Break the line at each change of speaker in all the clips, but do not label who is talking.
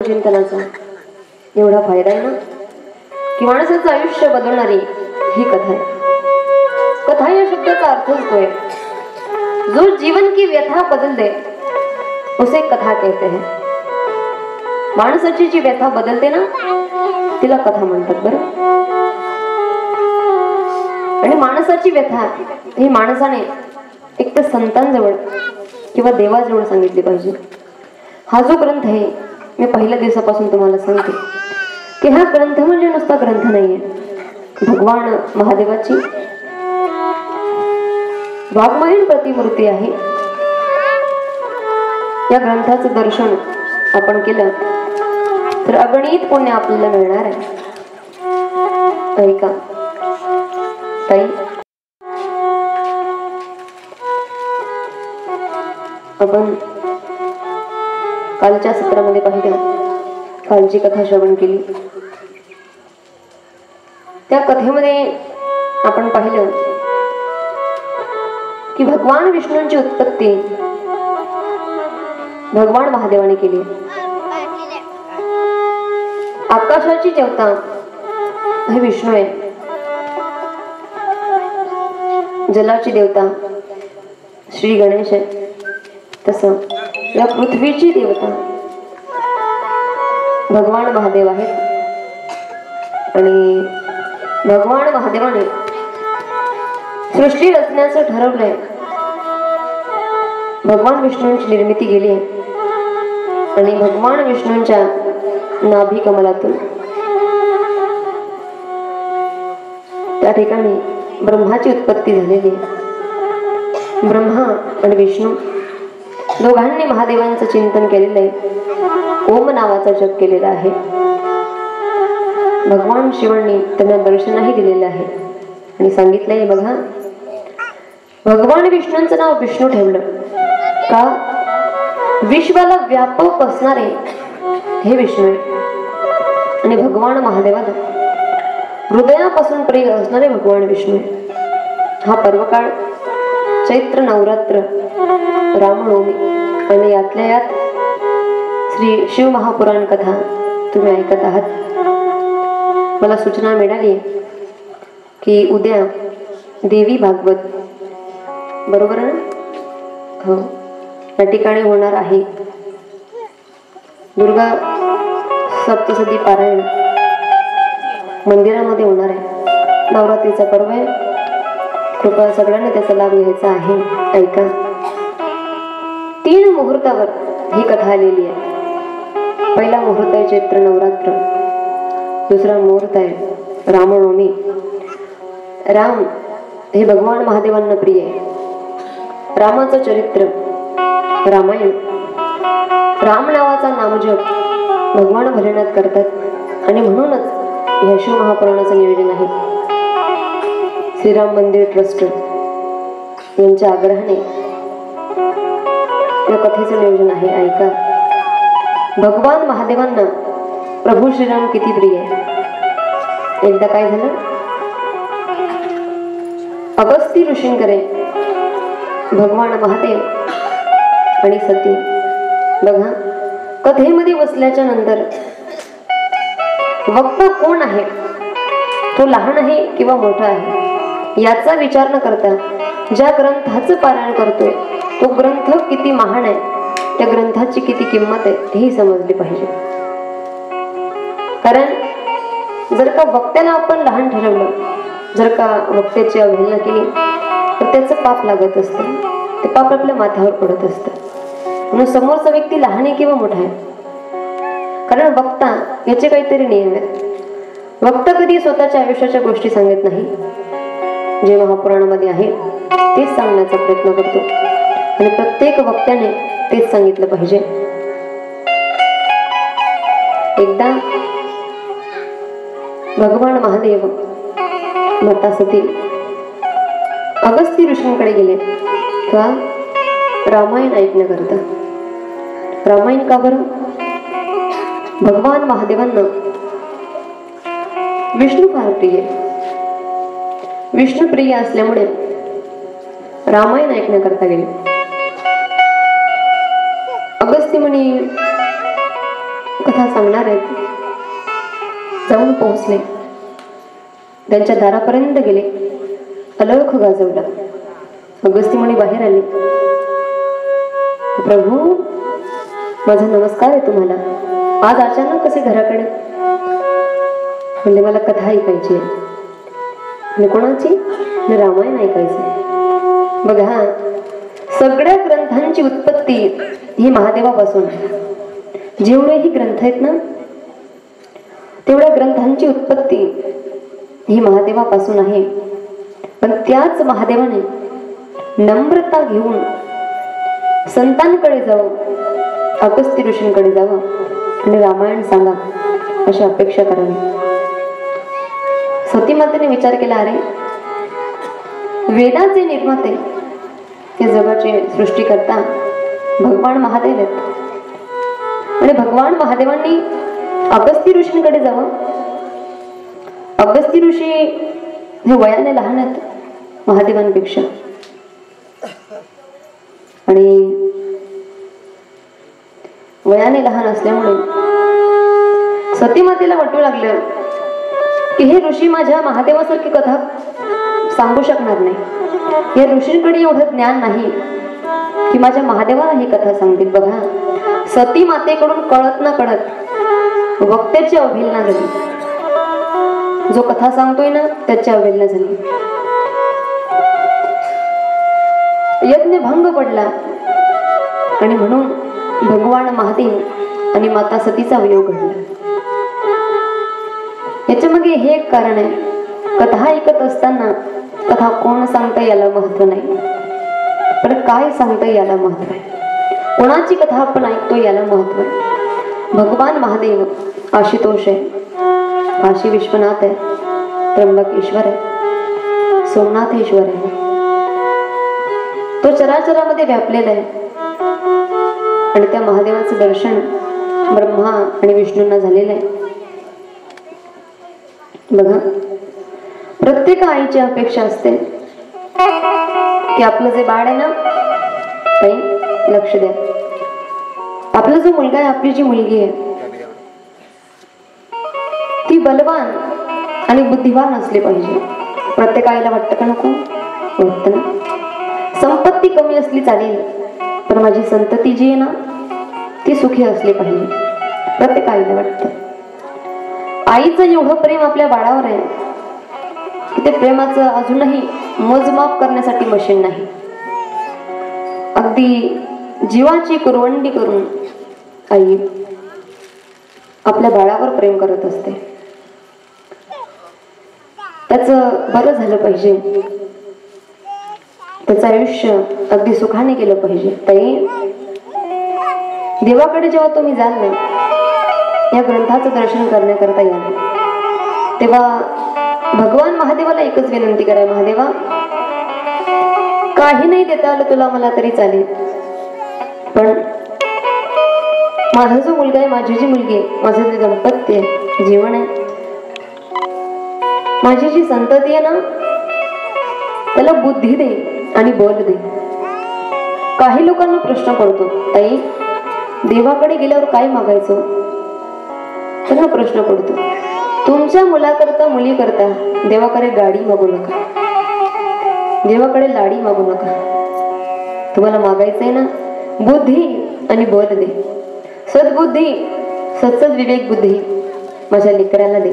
आत्मचिंतनाचा एवढा फायदा आहे ना की माणसाचं आयुष्य बदलणारी ही कथा आहे. कथा या शब्दाचा अर्थच तो आहे, जो जीवन की व्यथा बदल दे उसे कथा कहते हैं. माणसाची जी व्यथा बदलते ना तिला कथा म्हणतात बरं. आणि माणसाची व्यथा ही माणसाने एक तर संतांजवळ किंवा देवाजवळ सांगितली पाहिजे. हा जो ग्रंथ आहे मी पहिल्या दिवसापासून तुम्हाला सांगते की हा ग्रंथ म्हणजे नुसता ग्रंथ नाहीये, भगवान महादेवाची वाङ्मयीन प्रतिमूर्ती आहे. या ग्रंथाचं दर्शन आपण केलं तर अगणित पुण्य आपल्याला मिळणार आहे. ऐका ताई, आपण कालच्या सत्रामध्ये पाहिलं, कालची कथा श्रवण केली. त्या कथेमध्ये आपण पाहिलं की भगवान विष्णूंची उत्पत्ती भगवान महादेवाने केली. आकाशाची देवता हे विष्णू आहे, जलाची देवता श्री गणेश आहे. तसं या पृथ्वीची देवता भगवान महादेव आहेत. आणि भगवान महादेवाने सृष्टी रचण्याचं ठरवलंय. भगवान विष्णूंची निर्मिती केली आहे आणि भगवान विष्णूंच्या नाभी कमलातून त्या ठिकाणी ब्रह्माची उत्पत्ती झालेली आहे. ब्रह्मा आणि विष्णू दोघांनी महादेवांचं चिंतन केलेलं आहे, ओम नावाचा जप केलेला आहे. भगवान शिवांनी त्यांना दर्शनही दिलेलं आहे आणि सांगितलंय बघा, भगवान विष्णूंचं नाव विष्णू ठेवलं का, विश्वाला व्यापक असणारे हे विष्णू आहे. आणि भगवान महादेवाला हृदयापासून प्रिय असणारे भगवान विष्णू आहे. हा पर्वकाळ चैत्र नवरात्र रामनवमी आणि यातल्या यात श्री शिव महापुराण कथा तुम्ही ऐकत आहात. मला सूचना मिळाली की उद्या देवी भागवत बरोबर ना, हो या ठिकाणी होणार आहे. दुर्गा सप्तशती पारायण मंदिरामध्ये होणार आहे. नवरात्रीचा पर्व आहे, कृपया सगळ्यांनी त्याचा लाभ घ्यायचा आहे. ऐका, 3 मुहूर्तावर ही कथा आलेली आहे. पहिला मुहूर्त आहे चैत्र नवरात्र, दुसरा मुहूर्त आहे रामनवमी. राम हे भगवान महादेवांना प्रिय आहे. रामाचं चरित्र रामायण, राम नावाचा नामजप भगवान भोलेनाथ करतात आणि म्हणूनच ह्या शिव महापुराणाचं नियोजन आहे. श्रीराम मंदिर ट्रस्ट यांच्या आग्रहाने या कथेचं नियोजन आहे. ऐका, भगवान महादेवांना प्रभू श्रीराम किती प्रिय आहे. एकदा काय झालं, अगस्ती ऋषींकडे भगवान महादेव आणि सती बघा कथेमध्ये बसल्याच्या नंतर वक्ता कोण आहे, तो लहान आहे किंवा मोठा आहे याचा विचार न करता ज्या ग्रंथाचं पारायण करतोय तो ग्रंथ किती महान आहे, त्या ग्रंथाची किती किंमत आहे ही समजली पाहिजे. कारण जर का वक्त्याला आपण लहान ठरवलं, जर का वक्त्याची अवहेलना केली तर त्याचं पाप लागत असतं, ते पाप आपल्या माथ्यावर पडत असतं. म्हणून समोरचा व्यक्ती लहान आहे किंवा मोठा आहे, कारण वक्ता याचे काहीतरी नियम आहेत. वक्ता कधी स्वतःच्या आयुष्याच्या गोष्टी सांगत नाही, जे महापुराणामध्ये आहे तेच सांगण्याचा प्रयत्न करतो आणि प्रत्येक वक्त्याने तेच सांगितलं पाहिजे. एकदा भगवान महादेव माता सती अगस्ती ऋषींकडे गेले का रामायण ऐकण्याकरता. रामायण का बरं? भगवान महादेवांना विष्णू फार प्रिय, विष्णू प्रिय असल्यामुळे रामायण ऐकण्याकरता गेले. अगस्ती म्हणे कथा सांगणार आहेत जाऊन पोहोचले. त्यांच्या दारापर्यंत गेले. अलख गाजवला. अगस्ती मुनी बाहेर आले. प्रभू, माझा नमस्कार आहे तुम्हाला. आज अचानक कसे घराकडे? म्हणजे मला कथा ऐकायची आहे. आणि कोणाची? रामायण ऐकायचं. बघा, सगळ्या ग्रंथांची उत्पत्ती ही महादेवापासून आहे. जेवढेही ग्रंथ आहेत ना, तेवढ्या ग्रंथांची उत्पत्ती ही महादेवापासून आहे. पण त्याच महादेवाने नम्रता घेऊन संतांकडे जावं, अगस्ती ऋषींकडे जावं आणि रामायण सांगा अशी अपेक्षा करावी. सतीमातेने विचार केला, अरे वेदाचे निर्माते, ते जगाचे सृष्टीकर्ता भगवान महादेव आहेत आणि भगवान महादेवांनी अगस्ती ऋषींकडे जावं. अगस्ती ऋषी हे वयाने लहान आहेत महादेवांपेक्षा. आणि वयाने लहान असल्यामुळे सतीमातेला वाटू लागलं की हे ऋषी माझ्या महादेवासारखी कथा सांगू शकणार नाही. या ऋषींकडे एवढं ज्ञान नाही की माझ्या महादेवाला ही कथा सांगतील. बघा, सती मातेकडून कळत ना कळत वक्त्याची अवहेलना झाली. जो कथा सांगतोय ना त्याची अवहेलना झाली. यज्ञ भंग पडला आणि म्हणून भगवान महादेव आणि माता सतीचा वियोग घडला. याच्या मागे हे एक कारण आहे. कथा ऐकत असताना कथा कोण सांगतं याला महत्व नाही, पण काय सांगतं याला महत्व आहे. कोणाची कथा आपण ऐकतो याला महत्व आहे. भगवान महादेव आशुतोष आहे, काशी विश्वनाथ आहे, त्र्यंबकेश्वर आहे, सोमनाथेश्वर आहे. तो चराचरामध्ये व्यापलेला आहे आणि त्या महादेवाचं दर्शन ब्रह्मा आणि विष्णूंना झालेलं आहे. बघा, प्रत्येक आईची अपेक्षा असते की आपलं जे बाळ आहे ना, ताई लक्ष द्या, आपला जो मुलगा आहे, आपली जी मुलगी आहे ती बलवान आणि बुद्धिवान असली पाहिजे. प्रत्येक आईला वाटतं का नको? वाटतं ना. संपत्ती कमी असली चालेल, पण माझी संतती जी आहे ना ती सुखी असली पाहिजे. प्रत्येक आईला वाटतं. आईचं एवढं प्रेम आपल्या बाळावर आहे की ते प्रेमाचं अजूनही मोजमाप करण्यासाठी मशीन नाही. अगदी जीवाची कुरवंडी करून आई आपल्या बाळावर प्रेम करत असते. त्याचं बरं झालं पाहिजे, त्याचं आयुष्य अगदी सुखाने गेलं पाहिजे. ताई, देवाकडे जेव्हा तुम्ही जाल ना, या ग्रंथाचं दर्शन करण्याकरता याल, तेव्हा भगवान महादेवाला एकच विनंती करा, महादेवा काही नाही देता आलं तुला मला तरी चालेल, पण माझा जो मुलगा आहे, माझी जी मुलगी आहे, माझं जे दाम्पत्य आहे, जीवन आहे, माझी जी संतती आहे ना, त्याला बुद्धी दे आणि बल दे. काही लोकांना प्रश्न पडतो, ताई देवाकडे गेल्यावर काय मागायचं? त्यांना प्रश्न पडतो. तुमच्या मुलाकरता मुलीकरता देवाकडे गाडी मागू नका, देवाकडे लाडी मागू नका. तुम्हाला मागायचंय ना, बुद्धी आणि बल दे, सद्बुद्धी, सत्सद विवेक बुद्धी माझ्या लेकराला दे,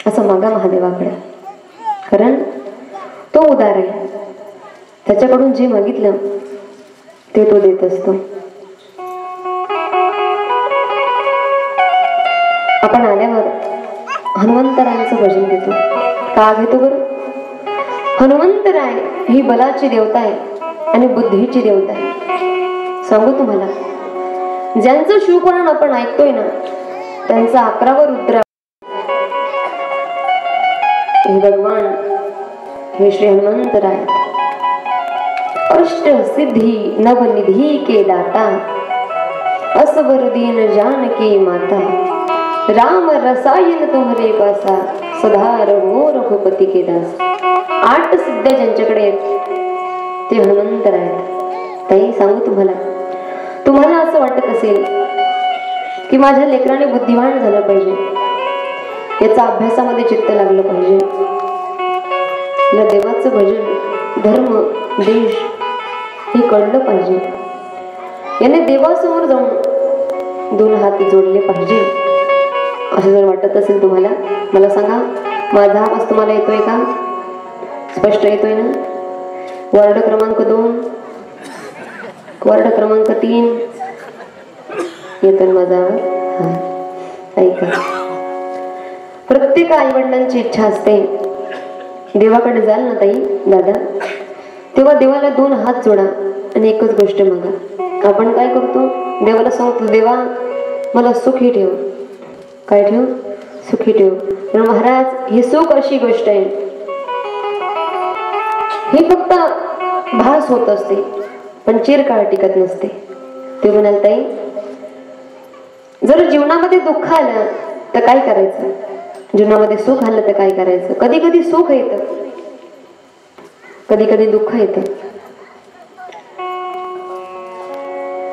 असं मागा महादेवाकडे. कारण तो उदार आहे, त्याच्याकडून जे मागितलं ते तो देत असतो. आपण आल्यावर हनुमंतरायांचं भजन घेतो. का घेतो बरं? हनुमंतराय ही बलाची देवता आहे आणि बुद्धीची देवता आहे. सांगू तुम्हाला, ज्यांचं शिवपुराण आपण ऐकतोय ना, त्यांचा 11वा रुद्र हे भगवान, हे श्री हनुमंतराय. अष्ट सिद्धि नवनिधि के दाता, असवर दीन जानकी माता, राम रसायन तुम्हारे पासा, सदा रघो रघुपती के दास. 8 सिद्ध्या ज्यांच्याकडे आहेत ते हनुमंतराय. ताई सांगू तुम्हाला, तुम्हाला असं वाटत असेल की माझ्या लेकराने बुद्धिवान झालं पाहिजे, याचा अभ्यासामध्ये चित्त लागलं पाहिजे, या देवाचं भजन धर्म देश हे कळलं पाहिजे, याने देवासमोर जाऊन 2 हात जोडले पाहिजे. असं जर वाटत असेल तुम्हाला, मला सांगा, माझा आवाज तुम्हाला येतोय का? स्पष्ट येतोय ना? वार्ड क्रमांक 2, वार्ड क्रमांक 3 येतोय माझा आवाज? हा, ऐका. प्रत्येक आईवडिलांची इच्छा असते, देवाकडे जाल ना ताई दादा, तेव्हा देवाला 2 हात जोडा आणि एकच गोष्ट मागा. आपण काय करतो? देवाला सांगतो, देवा मला सुखी ठेव. काय ठेव? सुखी ठेव. पण महाराज, ही सुख अशी गोष्ट आहे, ही फक्त भास होत असते, पण चिरकाळ टिकत नसते. ते म्हणाल, ताई जर जीवनामध्ये दुःख आलं तर काय करायचं, जीवनामध्ये सुख आलं तर काय करायचं? कधी कधी सुख येतं, कधी कधी दुःख येतं.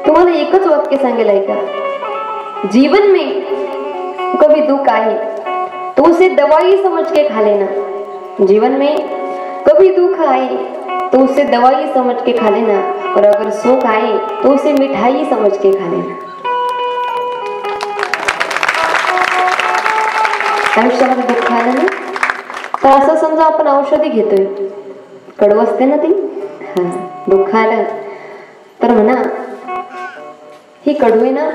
तुम्हाला एकच वाक्य सांगेल ऐका, जीवन में कभी दुख आए तो उसे दवाई समझ के खा लेना. जीवन में कभी दुख आए तो उसे दवाई समझ के खा लेना, और अगर सुख आए तो उसे मिठाई समझ के खा लेना. आयुष्यामध्ये दुःख आलं ना तर असं समजा आपण औषधी घेतोय, कडू असते ना ती. हा, दुःख आलं तर म्हणा ही कडू आहे ना,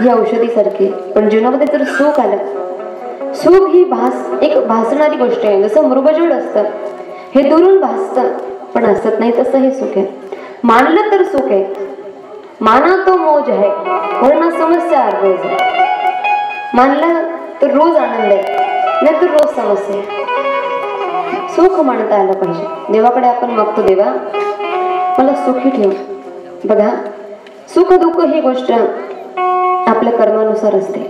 ही औषधी सारखी. पण जीवनामध्ये जर सुख आलं, सुख ही एक भासणारी गोष्ट आहे. जसं मृगजळ असतं, हे दुरून भासतं पण असत नाही, तसं हे सुख आहे. मानलं तर सुख आहे, माना तो मौज आहे, वरना समस्या रोज आहे. मानलं तर रोज आनंद आहे, नाही तर रोज समस्या आहे. सुख मानता आलं पाहिजे. देवाकडे आपण मागतो, देवा मला सुखी ठेव. बघा, सुख दुःख ही गोष्ट आपल्या कर्मानुसार असते.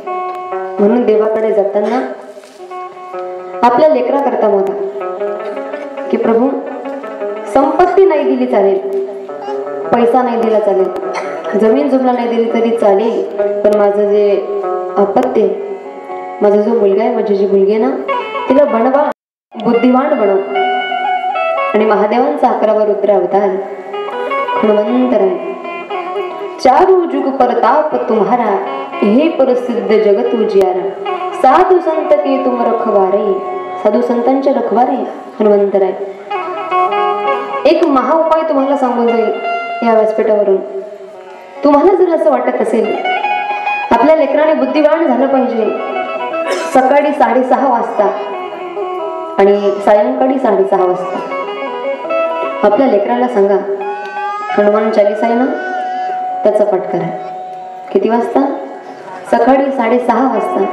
म्हणून देवाकडे जाताना आपल्या लेकरा करता मागा की प्रभू संपत्ती नाही दिली चालेल, पैसा नाही दिला चालेल, जमीन जुमला नाही दिली तरी चालेल, पण माझं जे अपत्य, माझा जो मुलगा आहे, माझी जी मुलगी आहे ना, तिला बनवा, बुद्धिवान बनव. आणि महादेवांचा 11वा रुद्र अवतार हनुमंतर आहे. चारू जुग परताप तुम्हारा, हे प्रसिद्ध जगत उजियारा. साधू संत के तुम रखवारे, साधू संतांचे रखवारे हनुमंतर आहे. एक महाउपाय तुम्हाला सांगून जाईल या व्यासपीठावरून. तुम्हाला जर असं वाटत असेल आपल्या लेकराने बुद्धिवान झालं पाहिजे, सकाळी 6:30 वाजता आणि सायंकाळी 6:30 वाजता आपल्या लेकराला सांगा, हनुमान चालीसा आहे ना, त्याचा पाठ करा. किती वाजता? सकाळी 6:30 वाजता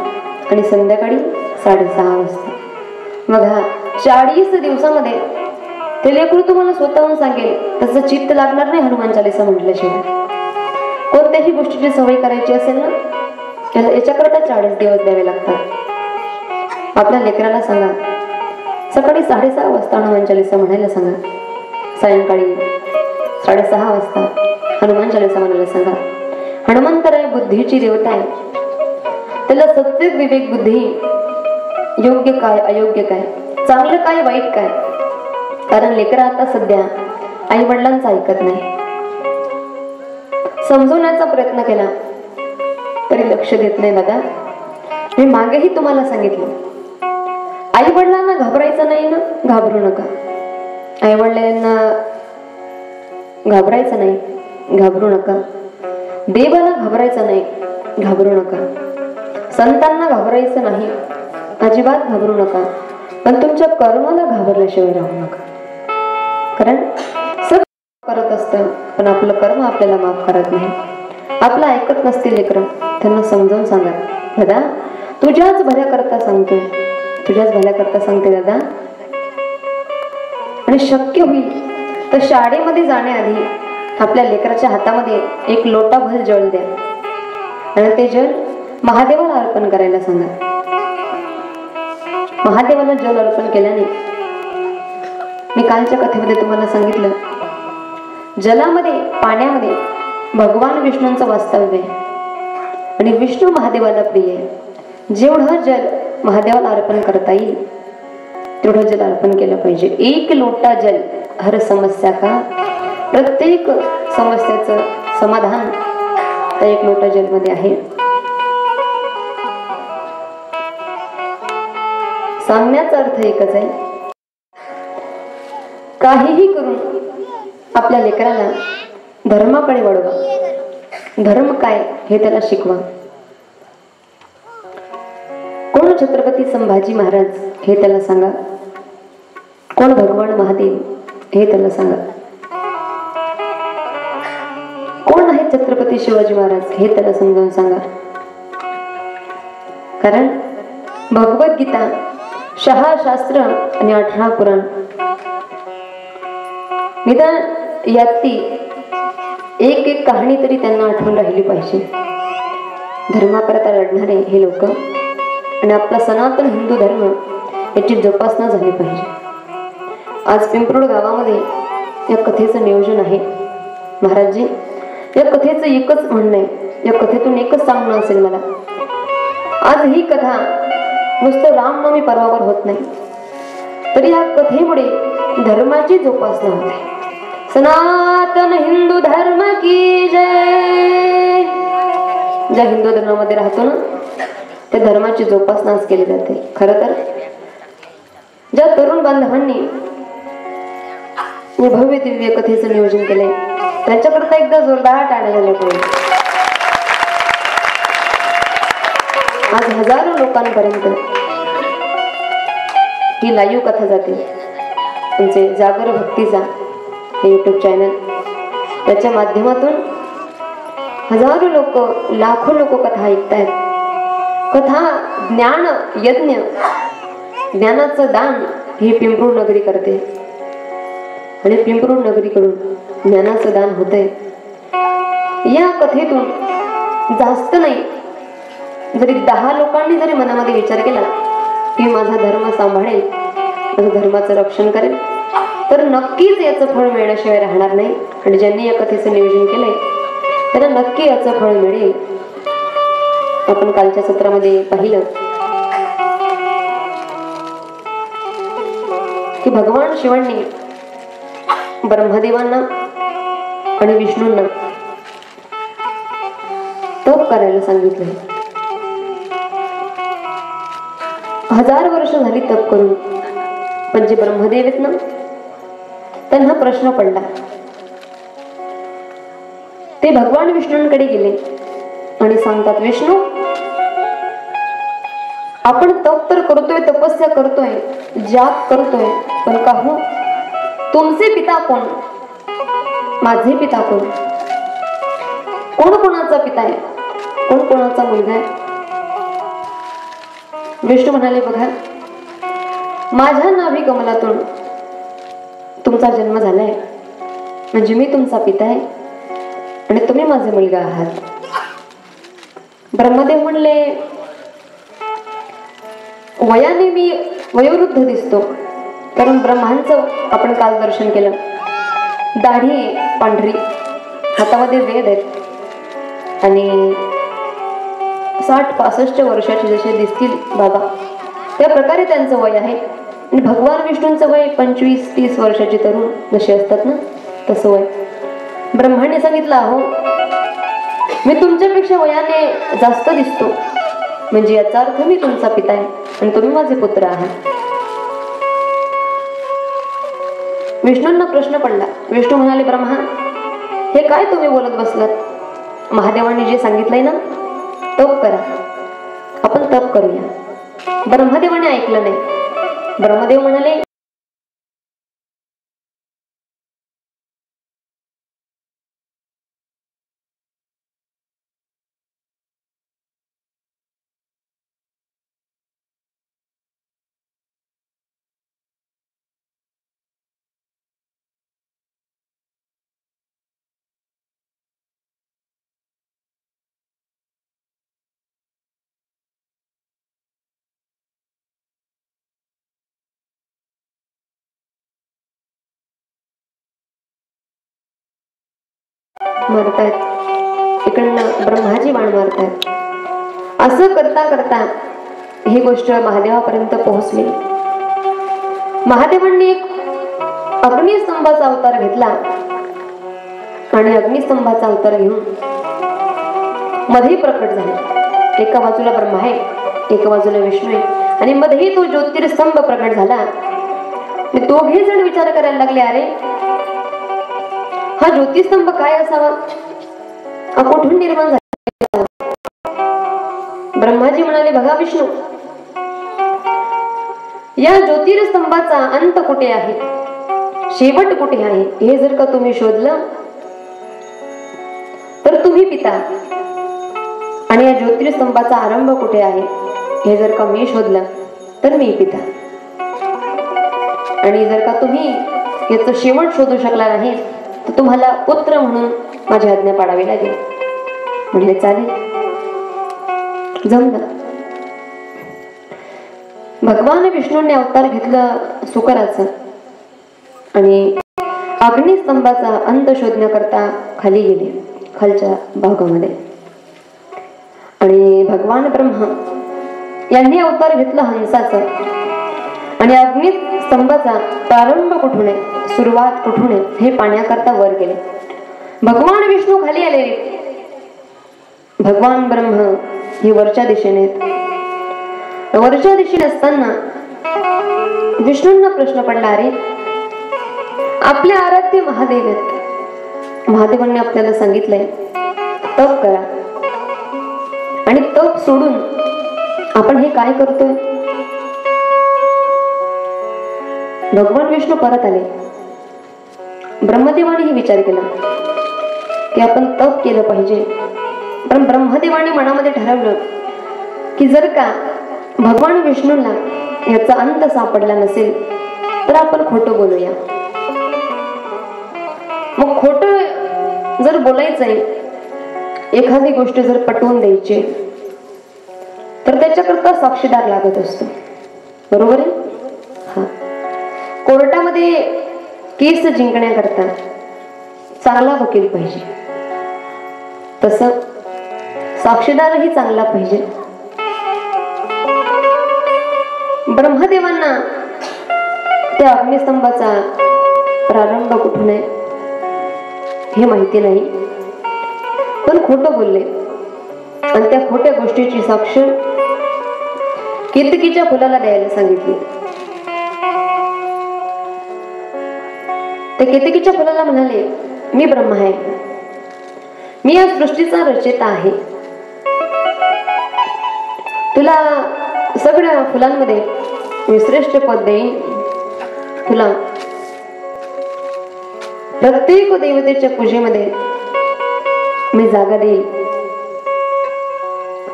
आणि संध्याकाळी 6:30 वाजता. बघा, 40 दिवसामध्ये ते लेकरू तुम्हाला स्वतःहून सांगेल. त्याचं चित्त लागणार नाही हनुमान चालीसा म्हटल्याशिवाय. कोणत्याही गोष्टीची सवय करायची असेल ना, याच्याकरता 40 दिवस द्यावे लागतात. आपल्या लेकराला सांगा, सकाळी 6:30 वाजता हनुमान चालीसा म्हणायला सांगा, सायंकाळी 6:30 वाजता हनुमान चालीसा म्हणायला सांगा. हनुमंतर आहे बुद्धीची देवता आहे. त्याला सत्य विवेक बुद्धी, योग्य काय अयोग्य काय, चांगलं काय वाईट काय. कारण लेकरं आता सध्या आई वडिलांचं ऐकत नाही. समजवण्याचा प्रयत्न केला तरी लक्ष देत नाही. दादा, मी मागेही तुम्हाला सांगितलं, आई वडिलांना घाबरायचं नाही ना, घाबरू नका. आई वडिलांना घाबरायचं नाही, घाबरू नका. देवाला घाबरायचं नाही, घाबरू नका. संतांना घाबरायचं नाही, अजिबात घाबरू नका. पण तुमच्या कर्माला घाबरल्याशिवाय राहू नका. कारण सब करत असतं, पण आपलं कर्म आपल्याला माफ करत नाही. आपलं ऐकत नसतील लेकरं, त्यांना समजावून सांगा, दादा तुझ्याच भल्या करता सांगतोय, तुझ्याच भल्या करता सांगते दादा. आणि शक्य होईल तर शाळेमध्ये जाण्याआधी आपल्या लेकराच्या हातामध्ये एक लोटाभर जल द्या आणि ते जल महादेवाला अर्पण करायला सांगा. महादेवाला जल अर्पण केल्याने, मी कालच्या कथेमध्ये तुम्हाला सांगितलं, जलामध्ये पाण्यामध्ये भगवान विष्णूंचं वास्तव्य आहे. आणि विष्णू महादेवाला प्रिय आहे. जेवढं जल महादेवाला अर्पण करता येईल तेवढं जल अर्पण केलं पाहिजे. एक लोटा जल हर समस्या का, प्रत्येक समस्याचं समाधान त्या एक लोटा जल मध्ये आहे. सांगण्याचा अर्थ एकच आहे, काहीही करून आपल्या लेकराला धर्माकडे वळवा. धर्म काय हे त्याला शिकवा. कोण छत्रपती संभाजी महाराज हे त्याला सांगा, कोण भगवान महादेव हे त्याला सांगा, कोण आहे छत्रपती शिवाजी महाराज हे त्याला समजावून सांगा. कारण भगवद्गीता 6 शास्त्र आणि 18 पुराण, निदान याती एक एक कहाणी तरी त्यांना आठवण राहिली पाहिजे. धर्माकरता लढणारे हे लोक आणि आपला सनातन हिंदू धर्म याची जोपासना झाली पाहिजे. आज पिंपरुड गावामध्ये या कथेचं नियोजन आहे. महाराजजी, या कथेचं एकच म्हणणं आहे, या कथेतून एकच सांगणं असेल मला. आज ही कथा नुसतं रामनवमी पर्वावर होत नाही, तरी या कथेमुळे धर्माची जोपासना होते. सनातन हिंदू धर्म की जय. ज्या हिंदू धर्मामध्ये राहतो ना त्या धर्माची जोपासनाच केली जाते. खरं तर ज्या तरुण बांधवांनी हे भव्य दिव्य कथेचं नियोजन केलंय त्यांच्याकरता एकदा जोरदार टाळ्या झाल्या पाहिजे. आज हजारो लोकांपर्यंत ही लाईव्ह कथा जाते. तुमचे जागर भक्तीचा हे युट्यूब चॅनल, त्याच्या माध्यमातून हजारो लोक, लाखो लोक कथा ऐकतायत. कथा ज्ञान यज्ञ, ज्ञानाचं दान ही पिंपरुड नगरी करते आणि पिंपरुड नगरीकडून ज्ञानाचं दान होतंय. या कथेतून जास्त नाही, जरी 10 लोकांनी जरी मनामध्ये विचार केला की माझा धर्म सांभाळेल, माझं धर्माचं रक्षण करेल, तर नक्कीच याचं फळ मिळण्याशिवाय राहणार नाही. आणि ज्यांनी या कथेचं नियोजन केलंय त्यांना नक्की याचं फळ मिळेल. आपण कालच्या सत्रामध्ये पाहिलं की भगवान शिवांनी ब्रह्मदेवांना आणि विष्णूंना तप करायला सांगितलं. 1000 वर्ष झाली तप करून, पण जे ब्रह्मदेव आहेत ना त्यांना प्रश्न पडला. ते भगवान विष्णूंकडे गेले आणि सांगतात, विष्णू, आपण तप तर करतोय, तपस्या करतोय, जाप करतोय, पण काहू तुमचे पिता कोण, माझे पिता कोण, कोण कोणाचा पिता आहे, कोण कोणाचा मुलगा आहे. विष्णू म्हणाले, बघा, माझ्या नाभी कमलातून तुमचा जन्म झालाय, म्हणजे मी तुमचा पिता आहे आणि तुम्ही माझे मुलगा आहात. ब्रह्मदेव म्हणले, वयाने मी वयोवृद्ध दिसतो, कारण ब्रह्मांचं आपण काल दर्शन केलं. दाढी पांढरी, हातामध्ये वेद आहेत आणि 60-65 वर्षाचे जसे दिसतील बाबा त्या प्रकारे त्यांचं वय आहे. आणि भगवान विष्णूंचं वय 25-30 वर्षाचे तरुण जसे असतात ना तसं वय. ब्रह्माने सांगितलं, अहो मी तुमच्यापेक्षा वयाने जास्त दिसतो, म्हणजे याचा अर्थ मी तुमचा पिता आहे आणि तुम्ही माझे पुत्र आहात. विष्णूंना प्रश्न पडला. विष्णू म्हणाले, ब्रह्मा, हे काय तुम्ही बोलत बसलात? महादेवांनी जे सांगितलंय ना, तप करा, आपण तप करूया. ब्रह्मदेवाने ऐकलं नाही. ब्रह्मदेव म्हणाले, मारतायत, इकडनं ब्रह्माजी बाण मारतायत. असं करता करता ही गोष्ट महादेवापर्यंत पोहोचली. महादेवांनी एक अग्निस्तंभाचा अवतार घेतला आणि अग्निस्तंभाचा अवतार घेऊन मध्ये प्रकट झाले. एका बाजूला ब्रह्मा आहे, एका बाजूला विष्णू आहे आणि मध्ये तो ज्योतिर्स्तंभ प्रकट झाला. दोघे जण विचार करायला लागले, अरे हा ज्योतिस्तंभ काय असावा, हा कुठून निर्माण झाला? ब्रह्माजी म्हणाले, बघा विष्णू, या ज्योतिर्स्तंभाचा अंत कुठे आहे, शेवट कुठे आहे, हे जर का तुम्ही शोधलं तर तुम्ही पिता, आणि या ज्योतिर्स्तंभाचा आरंभ कुठे आहे हे जर का मी शोधलं तर मी पिता, आणि जर का तुम्ही याचं शेवट शोधू शकला नाही तर तुम्हाला पुत्र म्हणून माझी आज्ञा पाडावी लागेल. म्हणजे चालेल, जमलं. भगवान विष्णूंनी अवतार घेतलं सुकराचं आणि अग्निस्तंभाचा अंत शोधण्याकरता खाली गेले, खालच्या भागामध्ये. आणि भगवान ब्रह्मा यांनी अवतार घेतला हंसाचं आणि अग्निस्तंभाचा प्रारंभ कुठून आहे, सुरुवात कुठून आहे हे पाहण्याकरता वर गेले. भगवान विष्णू खाली आले, भगवान ब्रह्मा हे वरच्या दिशेने. वरच्या दिशेने असताना विष्णूंना प्रश्न पडला, अरे आपल्या आराध्य महादेव आहेत, महादेवांनी आपल्याला सांगितलंय तप करा, आणि तप सोडून आपण हे काय करतोय? भगवान विष्णू परत आले. ब्रह्मदेवाने विचार केला की आपण तप केलं पाहिजे, पण ब्रह्मदेवाने मनामध्ये ठरवलं की जर का भगवान विष्णूंना याचा अंत सापडला नसेल तर आपण खोटं बोलूया. मग खोटं जर बोलायचंय, एखादी गोष्ट जर पटवून द्यायची तर त्याच्याकरता साक्षीदार लागत असतो, बरोबर आहे? हा, कोर्टामध्ये केस जिंकण्याकरता चांगला वकील पाहिजे, तसं साक्षीदारही चांगला पाहिजे. ब्रह्मदेवांना त्या अग्निस्तंभाचा प्रारंभ कुठून आहे हे माहिती नाही, पण खोटं बोलले आणि त्या खोट्या गोष्टीची साक्ष केतकीच्या फुलाला द्यायला सांगितली. त्या केतकीच्या फुलाला म्हणाले, मी ब्रह्मा आहे, मी या सृष्टीचा रचयिता आहे, तुला सगळ्या फुलांमध्ये मी श्रेष्ठ पद देईन, तुला प्रत्येक देवतेच्या पूजेमध्ये मी जागा देईल,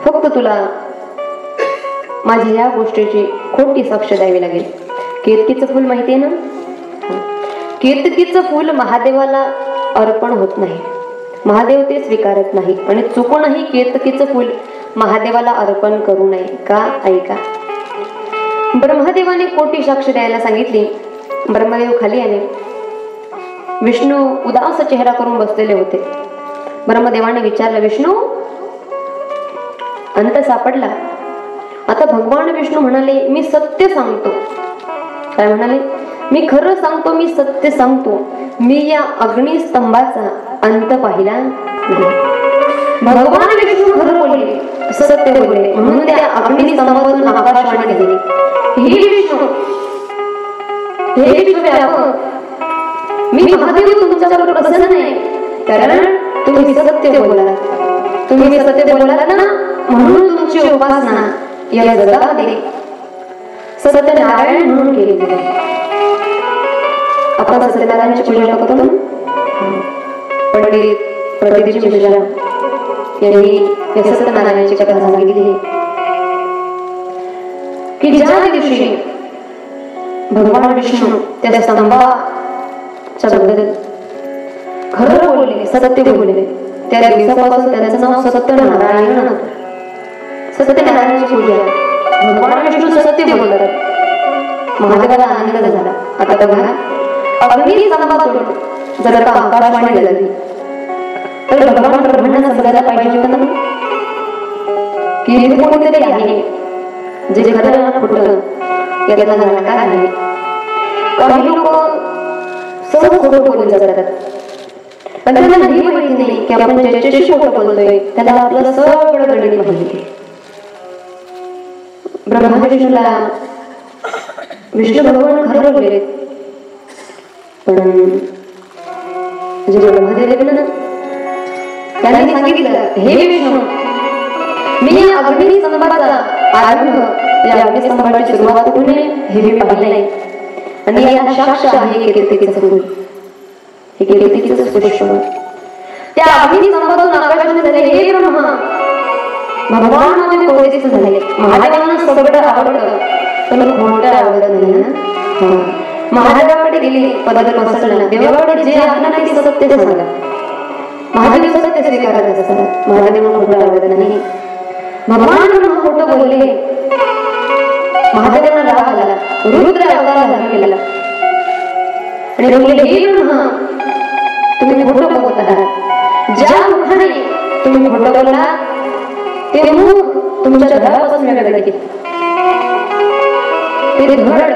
फक्त तुला माझ्या या गोष्टीची खोटी साक्ष द्यावी लागेल. केतकीचं फुल माहिती आहे ना? केतकीचं फुल महादेवाला अर्पण होत नाही, महादेव ते स्वीकारत नाही, आणि चुकूनही केतकीचं फुल महादेवाला अर्पण करू नये. का? ऐका. ब्रह्मदेवाने खोटी साक्ष द्यायला सांगितली. ब्रह्मदेव खाली आले. विष्णू उदास चेहरा करून बसलेले होते. ब्रह्मदेवाने विचारलं, विष्णू अंत सापडला? आता भगवान विष्णू म्हणाले, मी सत्य सांगतो. काय म्हणाले? मी खरं सांगतो, मी सत्य सांगतो, मी या अग्निस्तंभाचा अंत पाहिला नाही. भगवान विष्णू खरं बोलले, सत्य बोलले, म्हणून त्या अग्निस्तंभातून आकाशवाणी झाली, हे विष्णू, हे विश्वव्यापक, मी महादेव तुमच्यावर प्रसन्न आहे, कारण तुम्ही सत्य बोललात. तुम्ही सत्य बोललात ना, म्हणून तुमची उपासना या जगामध्ये सत्यनारायण म्हणून केली गेली. आपण सत्यनारायणाची पूजा करतो ना. पंडित प्रदीप मिश्रा यांनी या सत्यनारायणाची कथा सांगितली की ज्या दिवशी भगवान विष्णू त्या स्तंभाच्या बद्दल खरं बोलले, सत्य बोलले, त्या दिवसापासून त्यांचं नाव सत्यनारायण होतं. सत्यनारायणाची पूजा, भगवान विष्णू सत्य बोलतात, महादेवाला आनंद झाला. आता बघा, अग्निस्तंभातून जर का आकाशवाणी झाली तर भगवान ब्रह्मांना सांगायला पाहिजे होतं ना, की हे कोणीतरी आहे जे खरं खोटं यातला धडका आहे. काही लोक सहज खोटं बोलून जातात, पण त्यांना हे माहिती नाही की आपण ज्याच्याशी खोटं बोलतोय त्याला आपलं सगळं गणित माहिती. ब्रह्मा विष्णू भगवान खरं बोलले, पण जे ब्रह्मदेव ना त्यांनी सांगितलं, हे विष्णू मी या अग्निस्तंभाचा आरंभ, या अग्निस्तंभाची सुरुवात कुठे हे मी पाहिलंय, आणि याला साक्ष आहे कीर्तीचं फूल, हे कीर्तीचं पुष्प. त्या अग्निस्तंभातून आकाशाने झाले हे ब्रह्मा, भगवान मध्ये कोणतेच झाले. महादेवांना सगळं आवडतं पण खोटं आवडत नाही ना. महादेवाकडे गेली पदार्थ पसरला, देवाकडे जे आहे ना ते सत्य सांगा. महादेव सत्य स्वीकारत असतात, महादेवांना खोटं आवडत नाही. भगवान खोटं बोलले, महादेवांना राग आला, रुद्र अवतार धारण केला आणि बोलले, हे ब्रह्मा तुम्ही खोटं बोलत आहात. ज्या मुखाने तुम्ही खोटं बोलला ते मुख तुमच्या घरापासून वेगळं केले, ते धड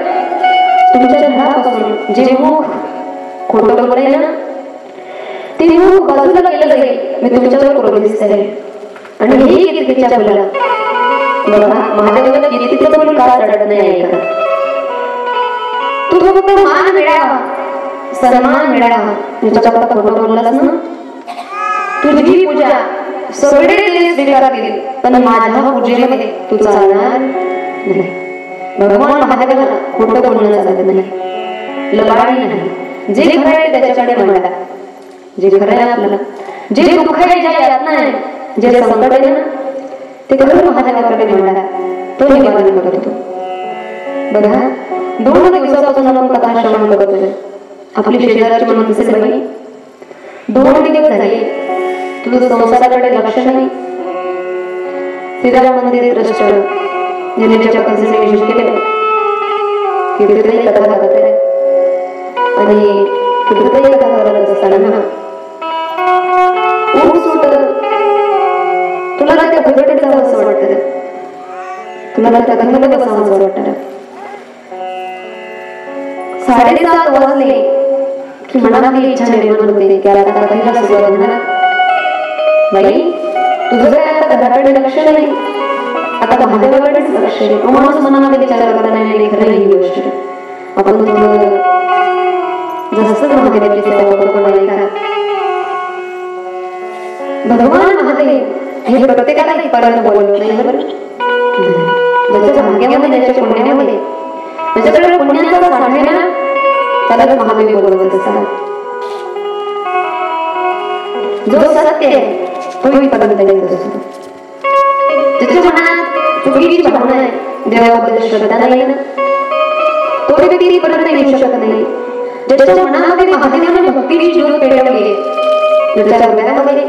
तुमच्या घरापासून जे मुख खोटं बोलले ना ते मुख बाजूला केलं जाईल. मी तुमच्यावर क्रोधित आहे आणि हे कीर्तीच्या फुला बघा. महादेवाला कीर्तीचं फुल का चढत नाही ऐका. तू फक्त मान मिळावा, सन्मान मिळावा, तुझ्या फक्त खोटं बोललास ना तुझी पूजा सगळे ते स्वीकार केली, पण माझ्या पूजेमध्ये तू चालणार नाही. भगवान महादेवाला खोटं बोलणं चालत नाही, लबाडी नाही. जे खरं आहे त्याच्याकडे मांडा, जे खरं आहे आपल्याला, जे दुःख आहे, जे यातना आहे, जे संकट आहे ना ते खरं महादेवाकडे मांडा, तो निवारण करतो. बघा 2 दिवसापासून आपण कथा श्रवण करतोय. आपली शेजारची म्हणून दिसेल बाई 2 दिवस झाले तुझं संसाराकडे लक्ष नाही. श्रीराम मंदिर ट्रस्ट ज्यांनी त्याच्या कन्सेप्ट विशेष केले कीर्तनही कथा करत आहे आणि कीर्तनही कथा करत असताना ऊन सुटलं, तुला त्या घटनेत जावं असं वाटतं, तुला त्या कथेमध्ये बसावं असं वाटतं. 7:30 वाजले की मनातली इच्छा निर्माण होते की आता कथेला सुरुवात होणार. बाई तुझं काय आता घराकडे लक्ष नाही, आता महादेवाकडेच लक्ष आहे. माणूस मनामध्ये विचार करता नाही, खरं ही गोष्ट आपण थोडं जास्त महादेवाची सेवा करतो नाही का. भगवान महादेव हे प्रत्येकाला पर्यंत बोललो नाही बरोबर. ज्याच्या भाग्यामध्ये, ज्याच्या पुण्यामध्ये, ज्याच्याकडे पुण्याचा साठे ना त्याला महादेव बोलवत असतात. जो सत्य आहे तोही पर्यंत येत असतो. ज्याच्या मनात चुकीची भावना आहे, देवाबद्दल श्रद्धा नाही ना तो व्यक्ती पर्यंत येऊ शकत नाही. ज्याच्या मनामध्ये महादेवाने भक्तीची ज्योत पेटवली, ज्याच्या हृदयामध्ये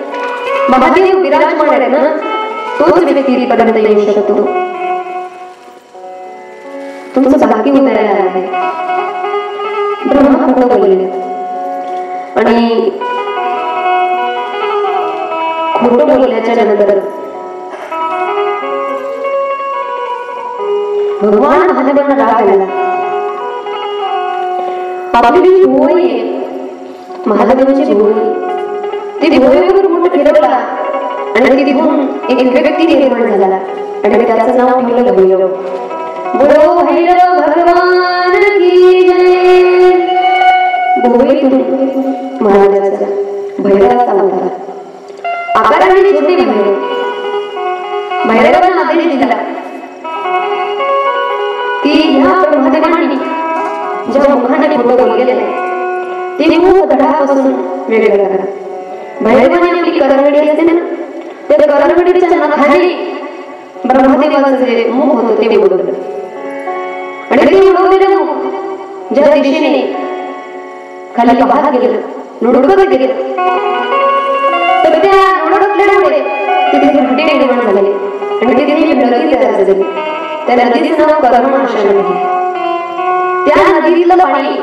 महादेव विराजमान आहे ना तोच व्यक्ती पर्यंत येऊ शकतो. तुमचं भाग्य उतरायला आहे. ब्रह्मा खोटं बोलले आणि खोटं बोलल्याच्या नंतर भगवान महादेवांना राग आला. आपली जी भोवळी आहे महादेवाची भोवळी, ती भोवळीवर मोठं फिरवला आणि तिथून एक व्यक्ती निर्माण झाला आणि त्याचं नाव ठेवलं भैरव. बोलो भैरव भगवान की जय. भोवळीतून महादेवाचा भैरवाचा अवतार आकाराने छोटे भैरव. भैरवांना आदेश दिला की ह्या महादेवांनी ज्या मुखाने खोटं बोललेलं आहे ते मुख धडापासून वेगळं करा. भैरवाने आपली करंगडी असते ना त्या करंगडीच्या नाखाली ब्रह्मदेवाचं जे मुख होतं ते उडवलं आणि ते उडवलेलं मुख ज्या दिशेने खाली पाहत गेलं, लुडकत गेलं, तर त्या लुडकल्यामुळे तिथे घंटे निर्माण झाले आणि तिथे नदी तयार झाली. त्या नदीचं नाव कर्मनाशा नदी. त्या नदीतलं पाणी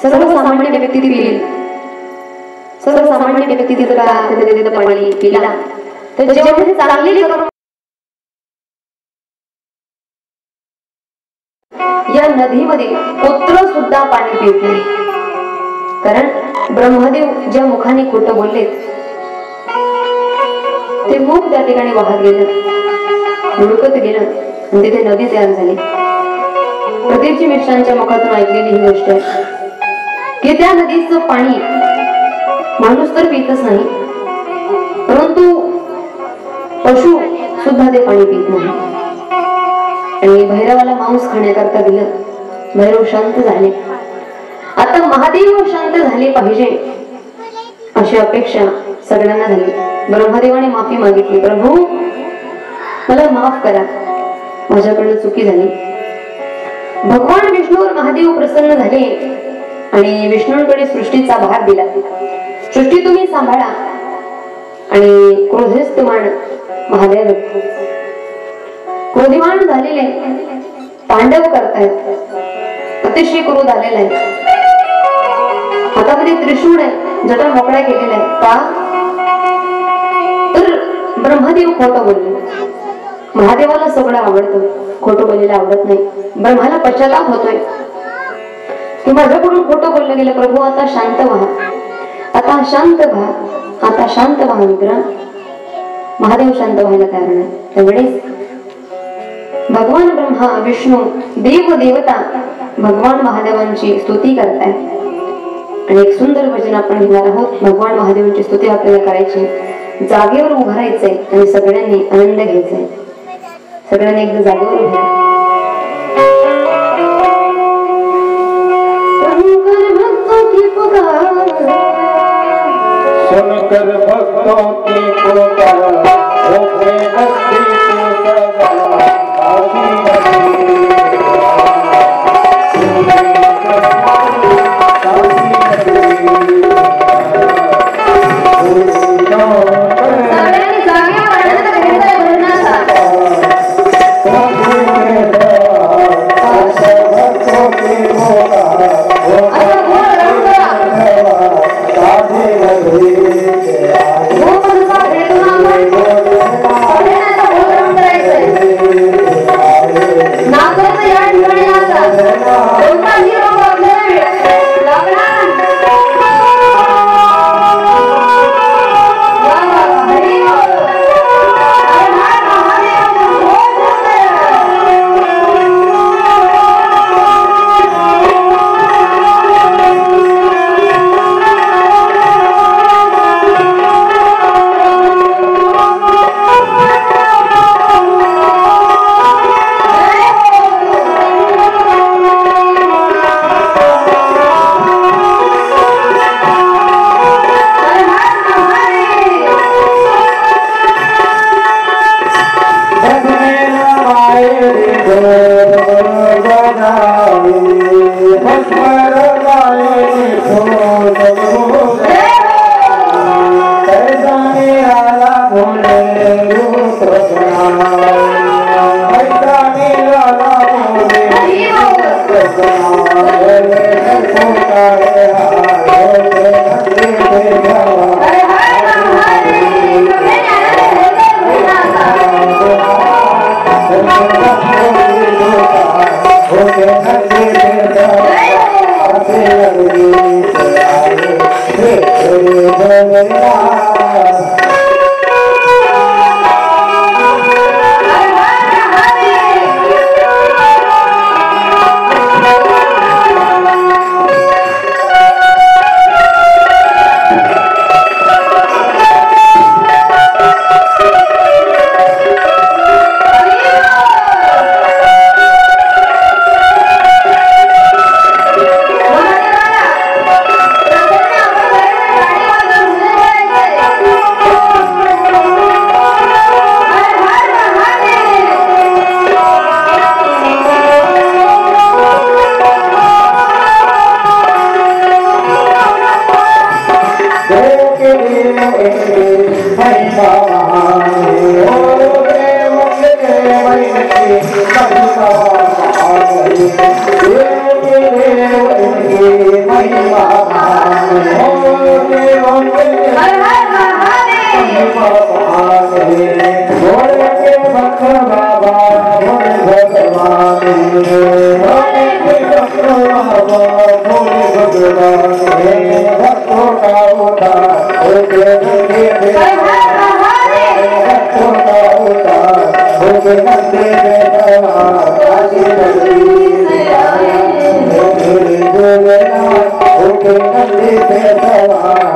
सर्वसामान्य व्यक्ती पिईल. सर्वसामान्य व्यक्ती जर का त्या नदीतलं पाणी पिला तर जेवढे चांगले कर्म या नदीमध्ये कुत्र सुद्धा पाणी पित नाही. कारण ब्रह्मदेव ज्या मुखाने खोटं बोललेत ते मुख त्या ठिकाणी वाहत गेलं, हुडकत गेलं आणि तिथे नदी तयार झाली. प्रदीपजी मिश्रांच्या मुखातून ऐकलेली ही गोष्ट आहे की त्या नदीचं पाणी माणूस तर पितच नाही, परंतु पशु सुद्धा ते पाणी पित नाही. आणि भैरवाला मांस खाण्याकरता दिलं. भैरव शांत झाले. आता महादेव शांत झाले पाहिजे अशी अपेक्षा सगळ्यांना झाली. ब्रह्मदेवाने माफी मागितली, प्रभू मला माफ करा, माझ्याकडनं चुकी झाली. भगवान विष्णूवर महादेव प्रसन्न झाले आणि विष्णूंकडे सृष्टीचा भार दिला. सृष्टी तुम्ही सांभाळा. आणि क्रोधस्थमान महादेव क्रोधिमान झालेले तांडव करतायत, अतिशय क्रोध आलेला आहे. हातामध्ये त्रिशूळ आहे, जटा मोकळ्या केलेला आहे. का तर ब्रह्मदेव खोटं बोलले. महादेवाला सगळं आवडतं, खोटं बोलायला आवडत नाही. ब्रह्माला पश्चाताप होतोय की माझ्याकडून खोटं बोललं गेलं. प्रभू आता शांत व्हा, आता शांत व्हा, आता शांत व्हा मित्र. महादेव शांत व्हायला तयार नाही. त्यावेळेस भगवान ब्रह्मा विष्णू देव देवता भगवान महादेवांची स्तुती करताय. आणि एक सुंदर भजन आपण घेणार आहोत. भगवान महादेवांची स्तुती आपल्याला करायची, जागेवर उभं राहायचंय आणि सगळ्यांनी आनंद घ्यायचाय. सगळ्यांनी एकदा जागेवर उभं राहा.
सुनकर भक्तों की पुकार होके भक्ति को सदा बाबा भक्तों का उद्धार हो गए नंदी भक्तों का उद्धार हो गए नंदी काशी नगरी से आए हो गए नंदी पे सवार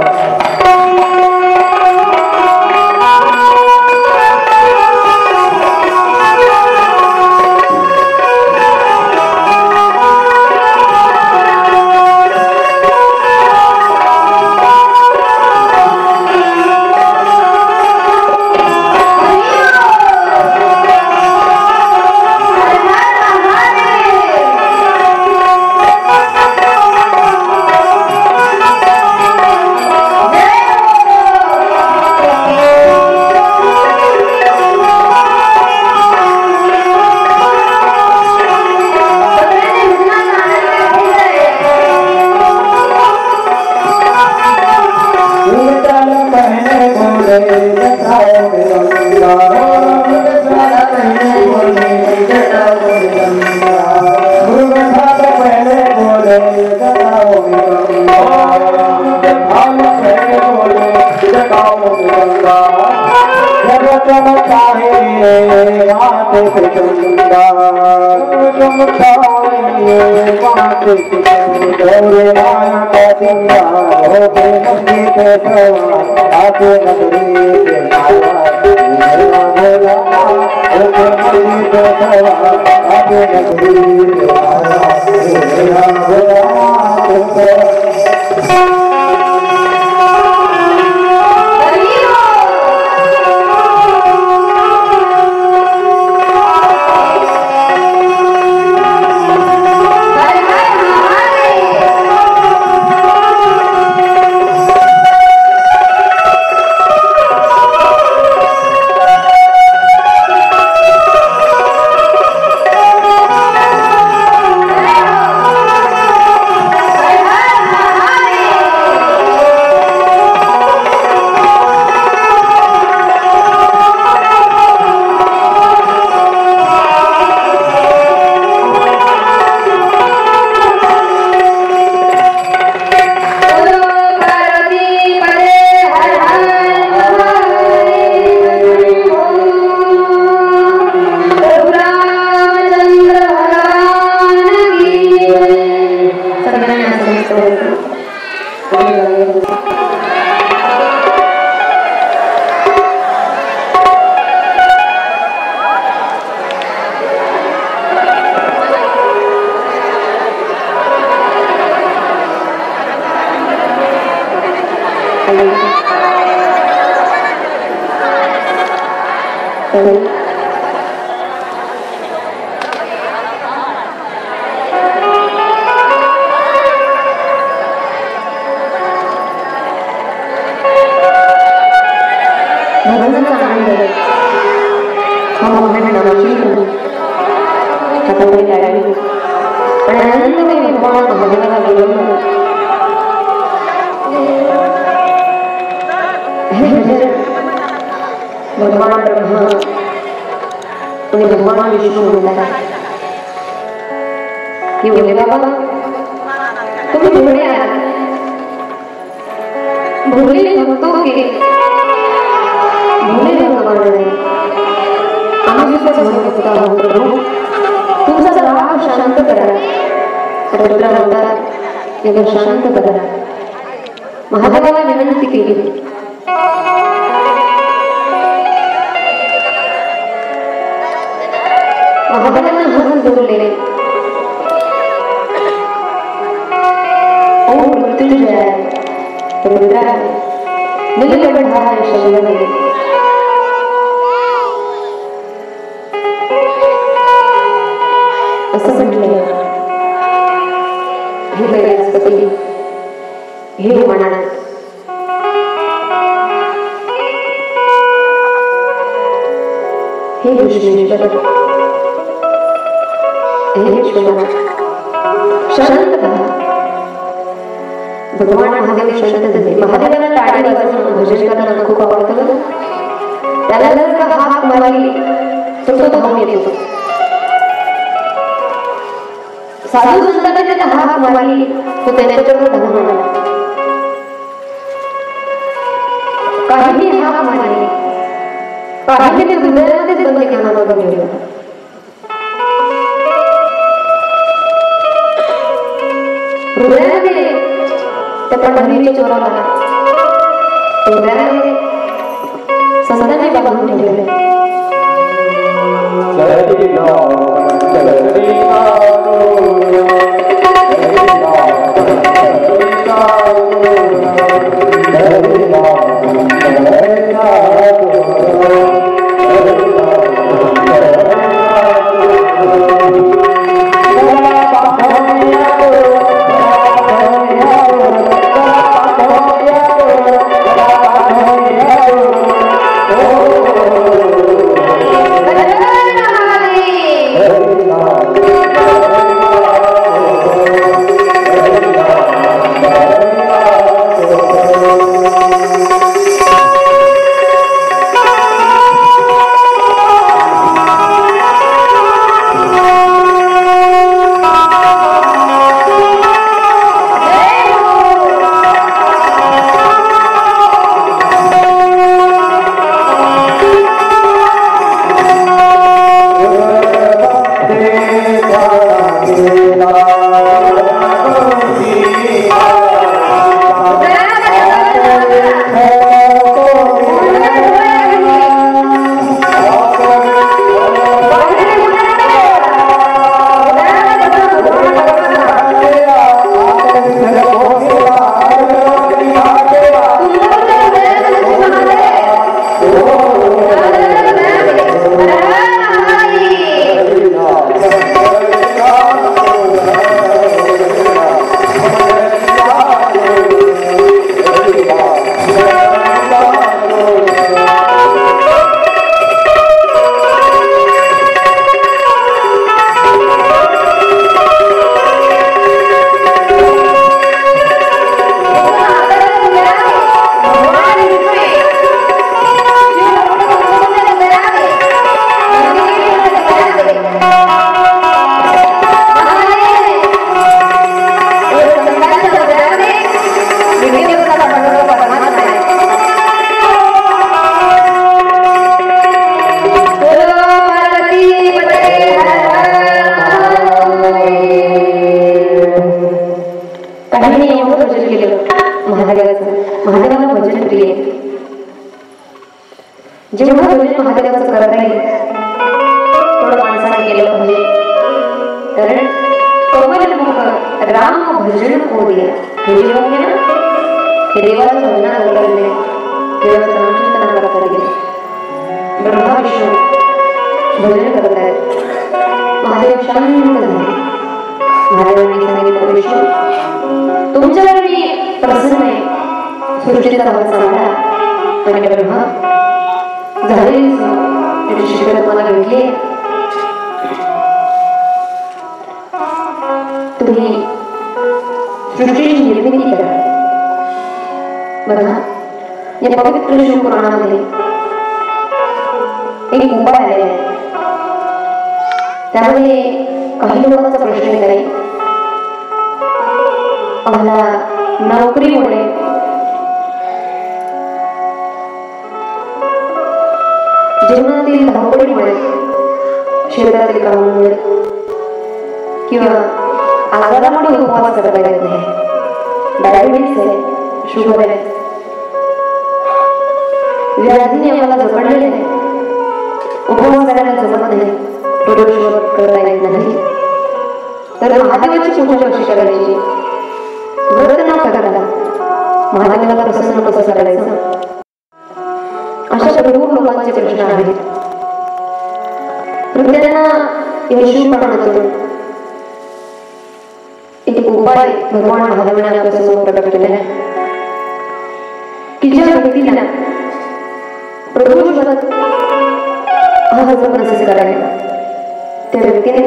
भगवान ब्रह्मा उन्हें भगवान विष्णु बोला कि बोले बाबा तुम भूले भूले भक्तों के भूले भगवान ने आमच्या समोर हो प्रभू तुमचा राग शांत करा रुद्र म्हणतात याला शांत करा महादेवाला विनंती केली महादेवाने हात जोडले ओम मृत्युंजय रुद्रा नीलकंठाय शंभवे असं म्हटलं हे कैलासपती हे उमानाथ हे विष्णुश्वर हे विश्वनाथ शांत रहा भगवान महादेव शांत झाले महादेवाला टाळी वाजवून भजन करताना खूप आवडतं त्याला जर का हाक मारली तर तो धावून येतो साधू संतांनी त्याला हाक मारली तो त्यांच्याकडे धावून आला. काहींनी हाक मारली, काहींनी हृदयामध्येच बंद केला बघून हृदयामध्ये त्या पंढरीच्या चोराला हृदयामध्ये संतांनी बांधून ठेवले. महादेवाला भजन प्रिय जेव्हा भजन महादेवाचं करत आहे थोडं माणसाने केलं पाहिजे. कारण कमलमुख राम भजन कोरिया हे जे वाक्य ना हे देवाचं भजनात उतरले, देवाचं नामचिंतन करत गेले. ब्रह्मा विष्णू भजन करत आहेत. महादेव शांत झाले. महादेवांनी सांगितलं विष्णू तुमच्यावर मी प्रसन्न आहे. सृष्टीचा भाग सांभाळा आणि ब्रह्मा झालेली शिकत मला भेटली. तुम्ही सृष्टीची निर्मिती करा. बघा या पवित्र शिवपुराणामध्ये एक उपाय आलेला आहे. त्यामध्ये काही लोकांचा प्रश्न येत आहे आम्हाला नोकरीमुळे जीवनातील धावपळीमुळे शेतातील कामामुळे किंवा आजारामुळे उपवास करता येत नाही. डायबिटीस आहे, शुगर आहे, व्याधीने आम्हाला जपडलेले आहे. उपवास करायला जमत नाही, रोज करता येत नाही. तर महादेवाची पूजा कशी करायची, व्रत न करायला महादेवाला प्रसन्न कसं करायचं, अशा भरपूर लोकांचे प्रश्न आहेत. त्यांना यशूपणातून एक उपाय भगवान महादेवाने आपल्यासमोर प्रकट केलेला आहे की ज्या व्यक्तीला प्रदोषव्रत हा व्रत नसेल करायला त्या व्यक्तीने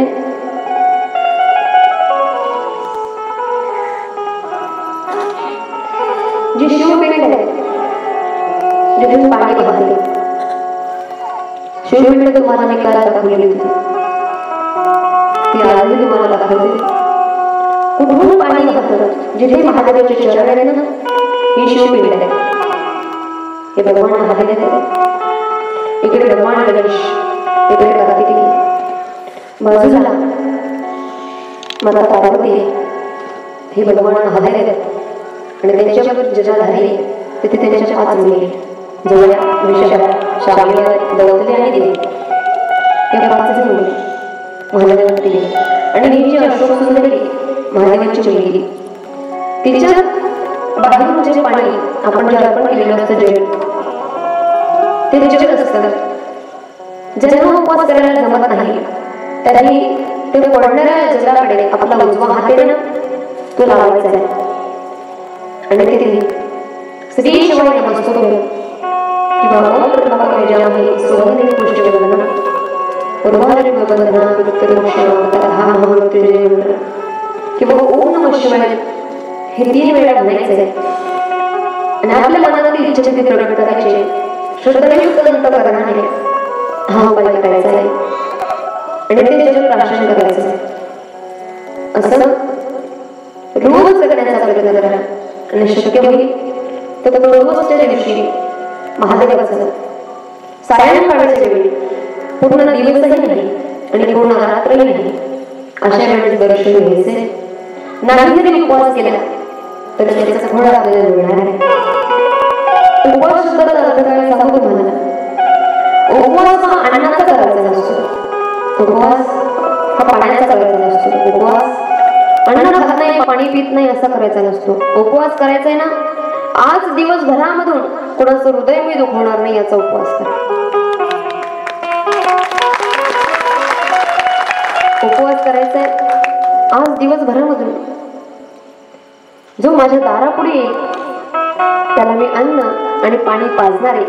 जी शिवपेठ आहे जिथे पाणी वाहते, शिवपेठ तुम्हाला मी काल दाखवलेली होती, ती आजही तुम्हाला दाखवते. कुठून पाणी वाहतं, जिथे महादेवाचे चरण आहे ना, ही शिवपिंड आहे. हे भगवान महादेव आहेत. इकडे भगवान गणेश, इकडे कार्तिकेय, बाजूला माता पार्वती आहे. हे भगवान महादेव आहेत आणि त्यांच्यावर जटाधारी आहे. तिथे त्यांच्या 5 मुली जवळ्या, विषया, शामिळ, दौलती आणि देवी. त्या 5 मुली महादेवांना दिली आणि ही जी अशोक सुंदरी महादेवांची मुलगी, तिच्या बाहेरून जे पाणी आपण जे अर्पण केलेलं असतं जल, ते जल असतं. ज्यांना उपवास करायला जमत नाही त्यांनी ते पडणाऱ्या जलाकडे आपला उजवा हात आहे ना, तो लावायचा आहे आणि ते दिली श्री शिवाय नमस्तुभ्यं किंवा ओम प्रथमं यजामहे सुगंधिं पुष्टिवर्धनम् उर्वारुकं वदनात् उत्तरोक्षणं महामृत्युंजय मंत्र किंवा ओम नमः शिवाय हे 3 वेळा म्हणायचे आहे. आणि आपल्या मनातील इच्छा ती प्रकट करायची. श्रद्धायुक्त अंतःकरणाने हा उपाय करायचा आहे आणि ते जल प्राशन करायचं आहे. असं रोज करण्याचा प्रयत्न करा आणि शक्य होईल तर रोजच्या दिवशी महादेवाचं सायंकाळच्या वेळी पूर्ण दिवसही नाही आणि पूर्ण रात्रही नाही अशा वेळेस दर्शन घ्यायचे. नाही जरी उपवास केला तर त्याचा फळ आपल्याला मिळणार आहे. उपवास शब्दाचा अर्थ काय सांगू तुम्हाला. उपवास हा अन्नाचा करायचा नसतो. उपवास हा पाण्याचा करायचा नसतो. उपवास अन्न खात नाही, पाणी पित नाही असा करायचा नसतो. उपवास करायचा आहे ना, आज दिवसभरामधून कोणाचं हृदय मी दुखवणार नाही याचा उपवास करा. उपवास करायचा आहे आज दिवसभरामधून. जो माझ्या दारापुढे येईल त्याला मी अन्न आणि पाणी पाजणार आहे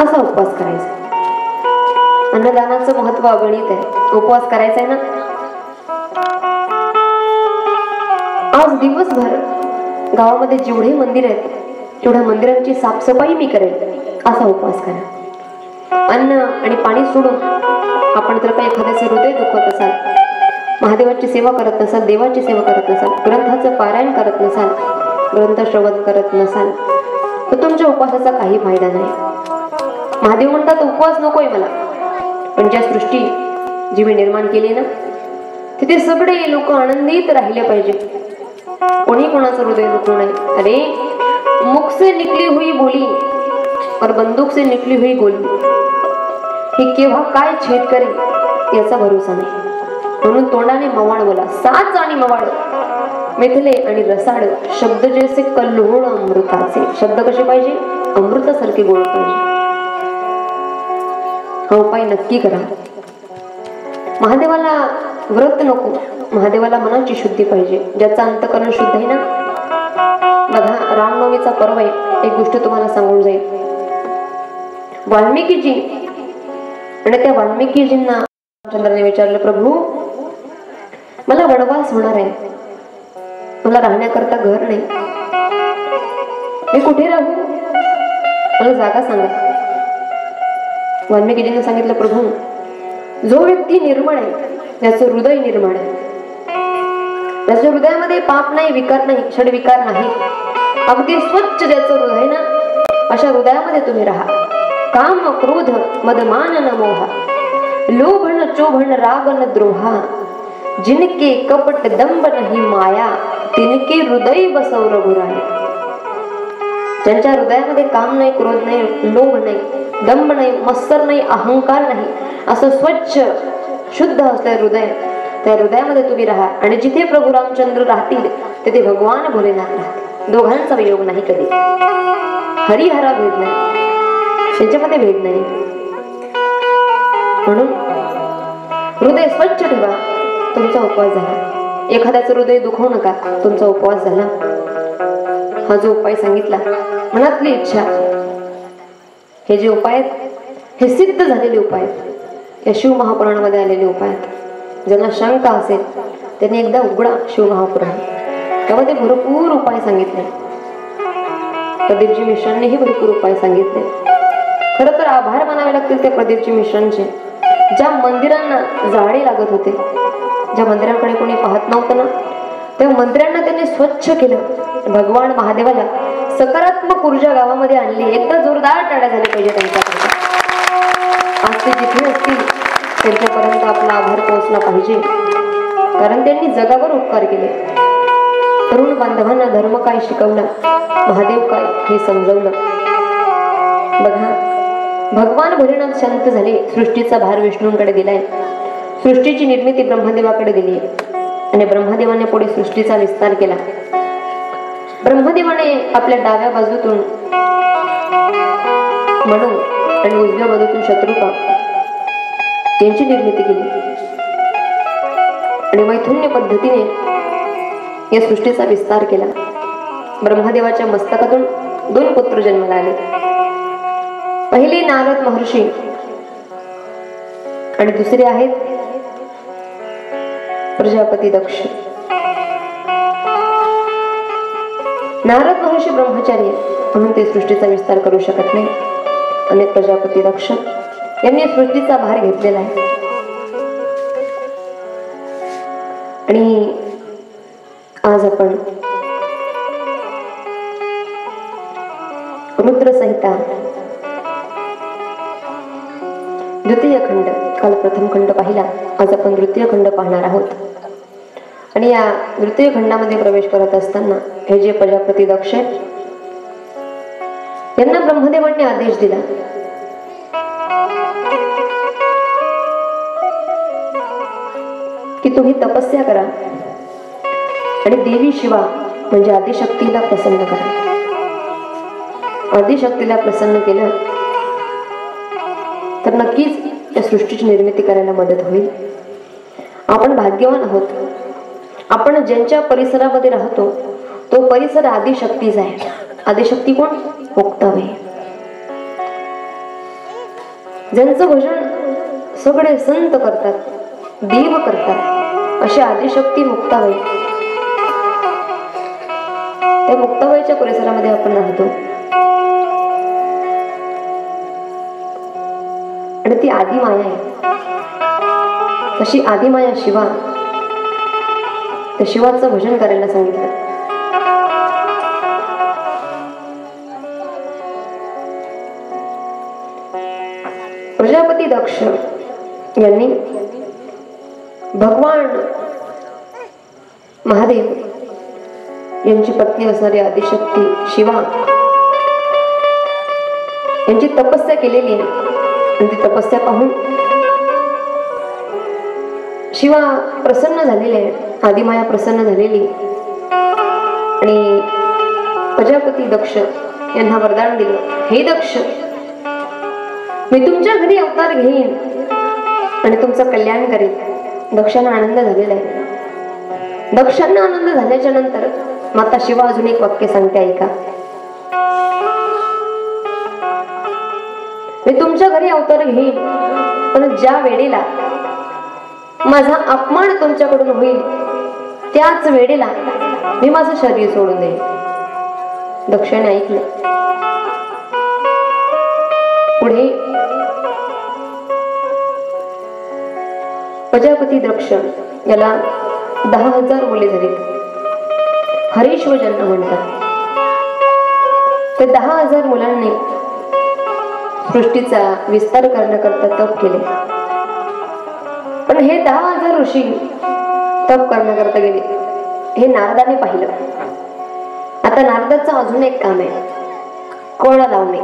असा उपवास करायचा. अन्नदानाचं महत्व अगणित आहे. उपवास करायचा आहे ना, आज दिवसभर गावामध्ये जेवढे मंदिर आहेत तेवढ्या मंदिरांची साफसफाई मी करेल असा उपवास करा. अन्न आणि पाणी सोडून आपण जर काही एखाद्याचे हृदय दुखवत असाल, महादेवाची सेवा करत नसाल, देवाची सेवा करत नसाल, ग्रंथाचं पारायण करत नसाल, ग्रंथ श्रवण करत नसाल तर तुमच्या उपवासाचा काही फायदा नाही. महादेव म्हणतात उपवास नकोय मला, पण ज्या सृष्टी जी मी निर्माण केली ना तिथे सगळे लोक आनंदित राहिले पाहिजे. कोणी कोणाचं हृदय दुखवू नये. अरे मुख से निकली हुई बोली और बंदूक से निकली हुई गोली हे केव्हा काय छेद करेल याचा भरोसा नाही. म्हणून तोंडाने मवाळ बोला. साच आणि मवाळ, मिथले आणि रसाळ शब्द जैसे कल्लोळ अमृताचे. शब्द कसे पाहिजे? अमृतासारखे गोड पाहिजे. हा उपाय नक्की करा. महादेवाला व्रत नको, महादेवाला मनाची शुद्धी पाहिजे. ज्याचा अंतकरण शुद्ध आहे ना, बघा रामनवमीचा पर्व आहे. एक गोष्ट तुम्हाला सांगून जाईल. वाल्मिकीजी आणि त्या वाल्मिकीजींना रामचंद्राने विचारलं, प्रभू मला वनवास होणार आहे, मला राहण्याकरता घर नाही, मी कुठे राहू, मला जागा सांगा. वाल्मिकीजींनी सांगितलं, प्रभू जो व्यक्ती निर्मळ आहे त्याचं हृदय निर्मळ आहे, त्याच्या हृदयामध्ये पाप नाही, विकार नाही, षडविकार नाही, अगदी स्वच्छ ज्याचं हृदय ना अशा हृदयामध्ये तुम्ही राहा. काम क्रोध मदमान न मोहा, लोभ न चोभन राग न द्रोहा, जिनके कपट दंभ नहीं माया, तिनके हृदय बसव रघुराया. ज्यांच्या हृदयामध्ये काम नाही, क्रोध नाही, लोभ नाही, दंभ नाही, मत्सर नाही, अहंकार नाही, असं स्वच्छ शुद्ध असलेलं हृदय, त्या हृदयामध्ये तुम्ही राहा. आणि जिथे प्रभू रामचंद्र राहतील तिथे भगवान भोलेनाथ राहतील. दोघांचा वियोग नाही कधी. हरिहरा भेद नाही, त्यांच्यामध्ये भेद नाही. म्हणून हृदय स्वच्छ ठेवा, तुमचा उपवास झाला. एखाद्याचं हृदय दुखवू नका, तुमचा उपवास झाला. हा जो उपाय सांगितला, मनातली इच्छा, हे जे उपाय आहेत हे सिद्ध झालेले उपाय आहेत. या शिव महापुराणामध्ये आलेले उपाय आहेत. ज्यांना शंका असेल त्यांनी एकदा उघडा शिव महापुराण, त्यामध्ये भरपूर उपाय सांगितले. प्रदीपजी मिश्रांनीही भरपूर उपाय सांगितले. खरं तर आभार मानावे लागतील त्या प्रदीपजी मिश्रांचे. ज्या मंदिरांना जाळे लागत होते, ज्या मंदिरांकडे कोणी पाहत नव्हतं ना, त्या मंत्र्यांना त्यांनी स्वच्छ केलं. भगवान महादेवाला सकारात्मक ऊर्जा गावामध्ये आणली. एकदा जोरदार टाळ्या झाल्या पाहिजे त्यांच्याकडे. आज ते जिथे असतील त्यांच्यापर्यंत आपला आभार पोहोचला पाहिजे, कारण त्यांनी जगावर उपकार केले. तरुण बांधवांना धर्म काय शिकवला, महादेव काय हे समजवलं. बघा, भगवान भोलेनाथ शांत झाले. सृष्टीचा भार विष्णूंकडे दिलाय. सृष्टीची निर्मिती ब्रह्मदेवाकडे दिली आणि ब्रह्मदेवाने पुढे सृष्टीचा विस्तार केला. ब्रह्मदेवाने आपल्या डाव्या बाजूतून मनु आणि उजव्या बाजूतून शत्रुपा यांची निर्मिती केली आणि मैथुन्य पद्धतीने या सृष्टीचा विस्तार केला. ब्रह्मदेवाच्या मस्तकातून 2 पुत्र जन्माला आले. पहिले नारद महर्षी आणि दुसरे आहेत प्रजापती दक्ष. नारद महर्षी ब्रह्मचारी म्हणून ते सृष्टीचा विस्तार करू शकत नाही आणि प्रजापती दक्ष यांनी सृष्टीचा भार घेतलेला आहे. आणि आज आपण रुद्र संहिता द्वितीय खंड, काल प्रथम खंड पाहिला, आज आपण द्वितीय खंड पाहणार आहोत. आणि या द्वितीय खंडामध्ये प्रवेश करत असताना हे जे प्रजापती दक्ष आहेत यांना ब्रह्मदेवांनी आदेश दिला की तुम्ही तपस्या करा आणि देवी शिवा म्हणजे आदिशक्तीला प्रसन्न करा. आदिशक्तीला प्रसन्न केलं तर नक्कीच या सृष्टीची निर्मिती करायला मदत होईल. आपण भाग्यवान आहोत. आपण ज्यांच्या परिसरामध्ये राहतो तो परिसर आदिशक्तीचा आहे. आदिशक्ती कोण? मुक्ताबाई. ज्यांचं भजन सगळे संत करतात, देव करतात, अशी आदिशक्ती मुक्ताबाई. त्या मुक्ताबाईच्या परिसरामध्ये आपण राहतो आणि ती आदिमाया आहे. तशी आदिमाया शिवा, त्या शिवाचं भजन करायला सांगितलं. प्रजापती दक्ष यांनी भगवान महादेव यांची पत्नी असणारी आदिशक्ती शिवा यांची तपस्या केलेली आहे. आणि ती तपस्या पाहून शिवा प्रसन्न झालेली आहे, आदिमाया प्रसन्न झालेली. आणि प्रजापती दक्ष यांना वरदान दिलं, हे दक्ष, मी तुमच्या घरी अवतार घेईन आणि तुमचं कल्याण करेन. दक्षांना आनंद झालेला आहे. दक्षांना आनंद झाल्याच्या नंतर माता शिवा अजून एक वाक्य सांगते, ऐका. मी तुमच्या घरी अवतार घेईन, पण ज्या वेळेला माझा अपमान तुमच्याकडून होईल त्याच वेळेला मी माझं शरीर सोडून देईन. दक्षाने ऐकलं. पुढे प्रजापती दक्ष याला 10,000 मुले झालीत. हरेश्वर जन्म म्हणतात. ते 10,000 मुलांनी सृष्टीचा विस्तार करण्याकरता तप केले. पण हे 10,000 ऋषी तप करण्याकरता गेले हे नारदाने पाहिलं. आता नारदाचं अजून एक काम आहे, कोळा लावणे.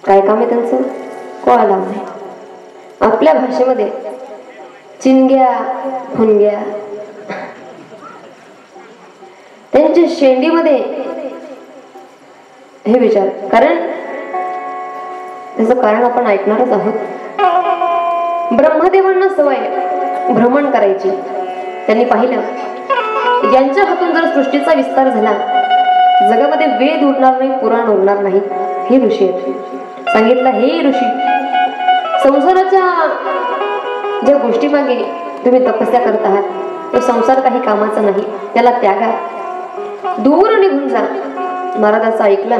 काय काम आहे त्यांचं? कोळा लावणे. आपल्या भाषेमध्ये चिंग्या फुनग्या, त्यांच्या शेंडीमध्ये हे विचार. कारण त्याचं कारण आपण ऐकणारच आहोत. ब्रह्मदेवांना सवय भ्रमण करायची. त्यांनी पाहिलं यांच्या हातून जर सृष्टीचा विस्तार झाला जगामध्ये वेद उरणार नाही, पुराण उरणार नाही. हे ऋषी आहेत. सांगितलं, हे ऋषी, संसाराच्या ज्या गोष्टी मागे तुम्ही तपस्या करत आहात तो संसार काही कामाचा नाही, त्याला त्यागा, दूर निघून जा. नारदाचं ऐकलं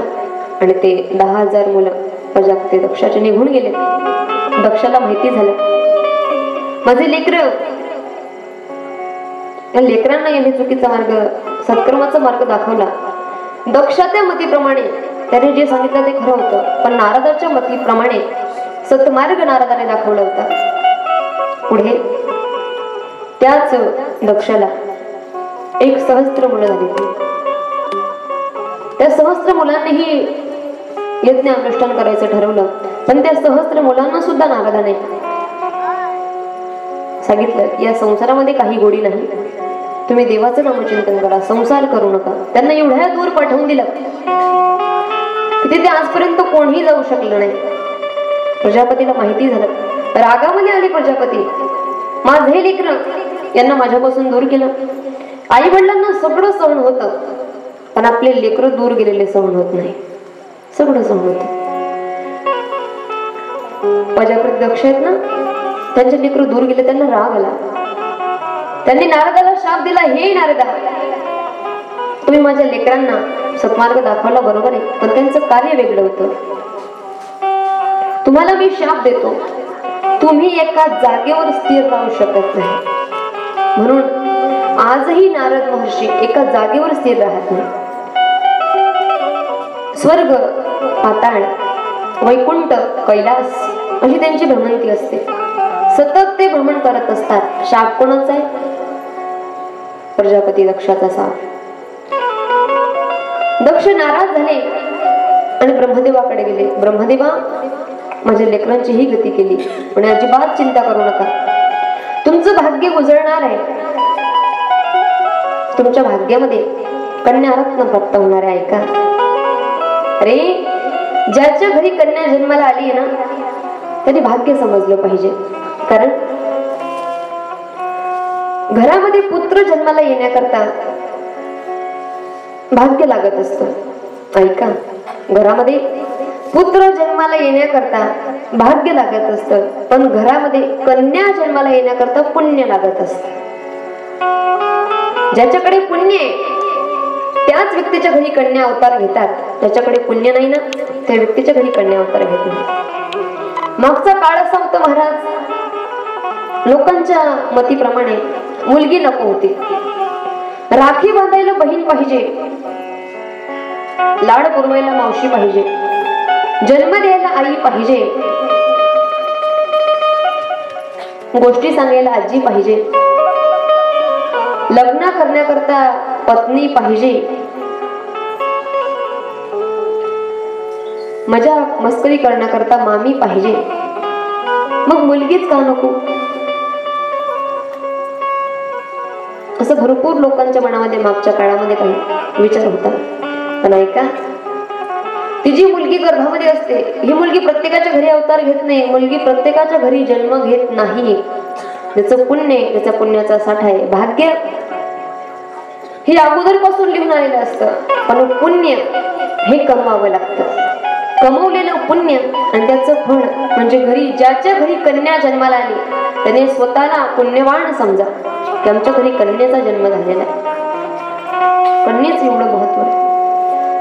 आणि ते 10,000 मुलं प्रजापती दक्षाचे निघून गेले. दक्षाला माहिती झालं माझे लेकरं या लेकरांना याने चुकीचा मार्ग, सत्कर्माचा मार्ग दाखवला. दक्षाच्या मतीप्रमाणे त्याने जे सांगितलं ते खरं होतं, पण नारदाच्या मतीप्रमाणे सत्मार्ग नारदाने दाखवला होता. पुढे त्याच दक्षाला 1,000 मुलं झाली. त्या 1,000 मुलांनीही यज्ञ अनुष्ठान करायचं ठरवलं, पण त्या 1,000 मुलांना सुद्धा नारदाने सांगितलं या संसारामध्ये काही गोडी नाही, तुम्ही देवाचं नामचिंतन करा, संसार करू नका. त्यांना एवढ्या दूर पाठवून दिलं की तिथे आजपर्यंत कोणीही जाऊ शकलं नाही. प्रजापतीला माहिती झालं, रागामध्ये आले प्रजापती, माझे लेकरं यांना माझ्यापासून दूर केलं. आई वडिलांना सगळं सहन होतं, पण आपले लेकरं दूर गेलेले सहन होत नाही. सगळं सहन होतं. प्रजापती दक्ष आहेत ना, त्यांचे लेकरं दूर गेले, त्यांना राग आला. त्यांनी नारदाला शाप दिला, हे नारदा, तुम्ही माझ्या लेकरांना सत्मार्ग दाखवला बरोबर आहे, पण त्यांचं कार्य वेगळं होतं. तुम्हाला मी शाप देतो, तुम्ही एका जागेवर स्थिर राहू शकत नाही. म्हणून आजही नारद महर्षी एका जागेवर स्थिर राहत नाही. स्वर्ग, पाताळ, वैकुंठ, कैलास अशी त्यांची भ्रमंती असते. सतत ते भ्रमण करत असतात. शाप कोणाचा आहे? प्रजापती दक्षाचा साप. दक्ष नाराज झाले आणि ब्रह्मदेवाकडे गेले. ब्रह्मदेवा, माझ्या लेकरांची ही गती केली, पण अजिबात चिंता करू नका, तुमचं भाग्य उजळणार आहे. तुमच्या भाग्यामध्ये कन्यारत्न प्राप्त होणार आहे. ऐका, अरे ज्याच्या घरी कन्या जन्माला आली आहे ना, त्यांनी भाग्य समजलं पाहिजे. कारण घरामध्ये पुत्र जन्माला येण्याकरता भाग्य लागत असतं. ऐका, घरामध्ये पुत्र जन्माला येण्याकरता भाग्य लागत असतं, पण घरामध्ये कन्या जन्माला येण्याकरता पुण्य लागत असतं. ज्याच्याकडे पुण्य आहे त्याच व्यक्तीच्या घरी कन्या अवतार घेतात. ज्याच्याकडे पुण्य नाही ना, त्या व्यक्तीच्या घरी कन्या अवतार घेत नाही. मागचा काळ असा होता महाराज, लोकांच्या मतीप्रमाणे मुलगी नको होती, राखी बांधायला बहीण पाहिजे, लाड पुरवायला मावशी पाहिजे, जन्म द्यायला आई पाहिजे, गोष्टी सांगायला आजी पाहिजे, लग्न करण्याकरता पत्नी पाहिजे, मजा मस्करी करण्याकरता मामी पाहिजे. मग मुलगीच का नको? असं भरपूर लोकांच्या मनामध्ये मागच्या काळामध्ये काही विचार होता. पण ऐका, ती जी मुलगी गर्भामध्ये असते, ही मुलगी प्रत्येकाच्या घरी अवतार घेत नाही. मुलगी प्रत्येकाच्या घरी जन्म घेत नाही. त्याचं पुण्य, त्याच्या पुण्याचा साठा आहे. भाग्य हे अगोदरपासून लिहून आलेलं असतं, पण पुण्य हे कमवावं लागतं. कमवलेलं पुण्य आणि त्याचं फळ म्हणजे घरी, ज्याच्या घरी कन्या जन्माला आली त्याने स्वतःला पुण्यवान समजा की आमच्या घरी कन्याचा जन्म झालेला आहे. कन्याच एवढं महत्व आहे.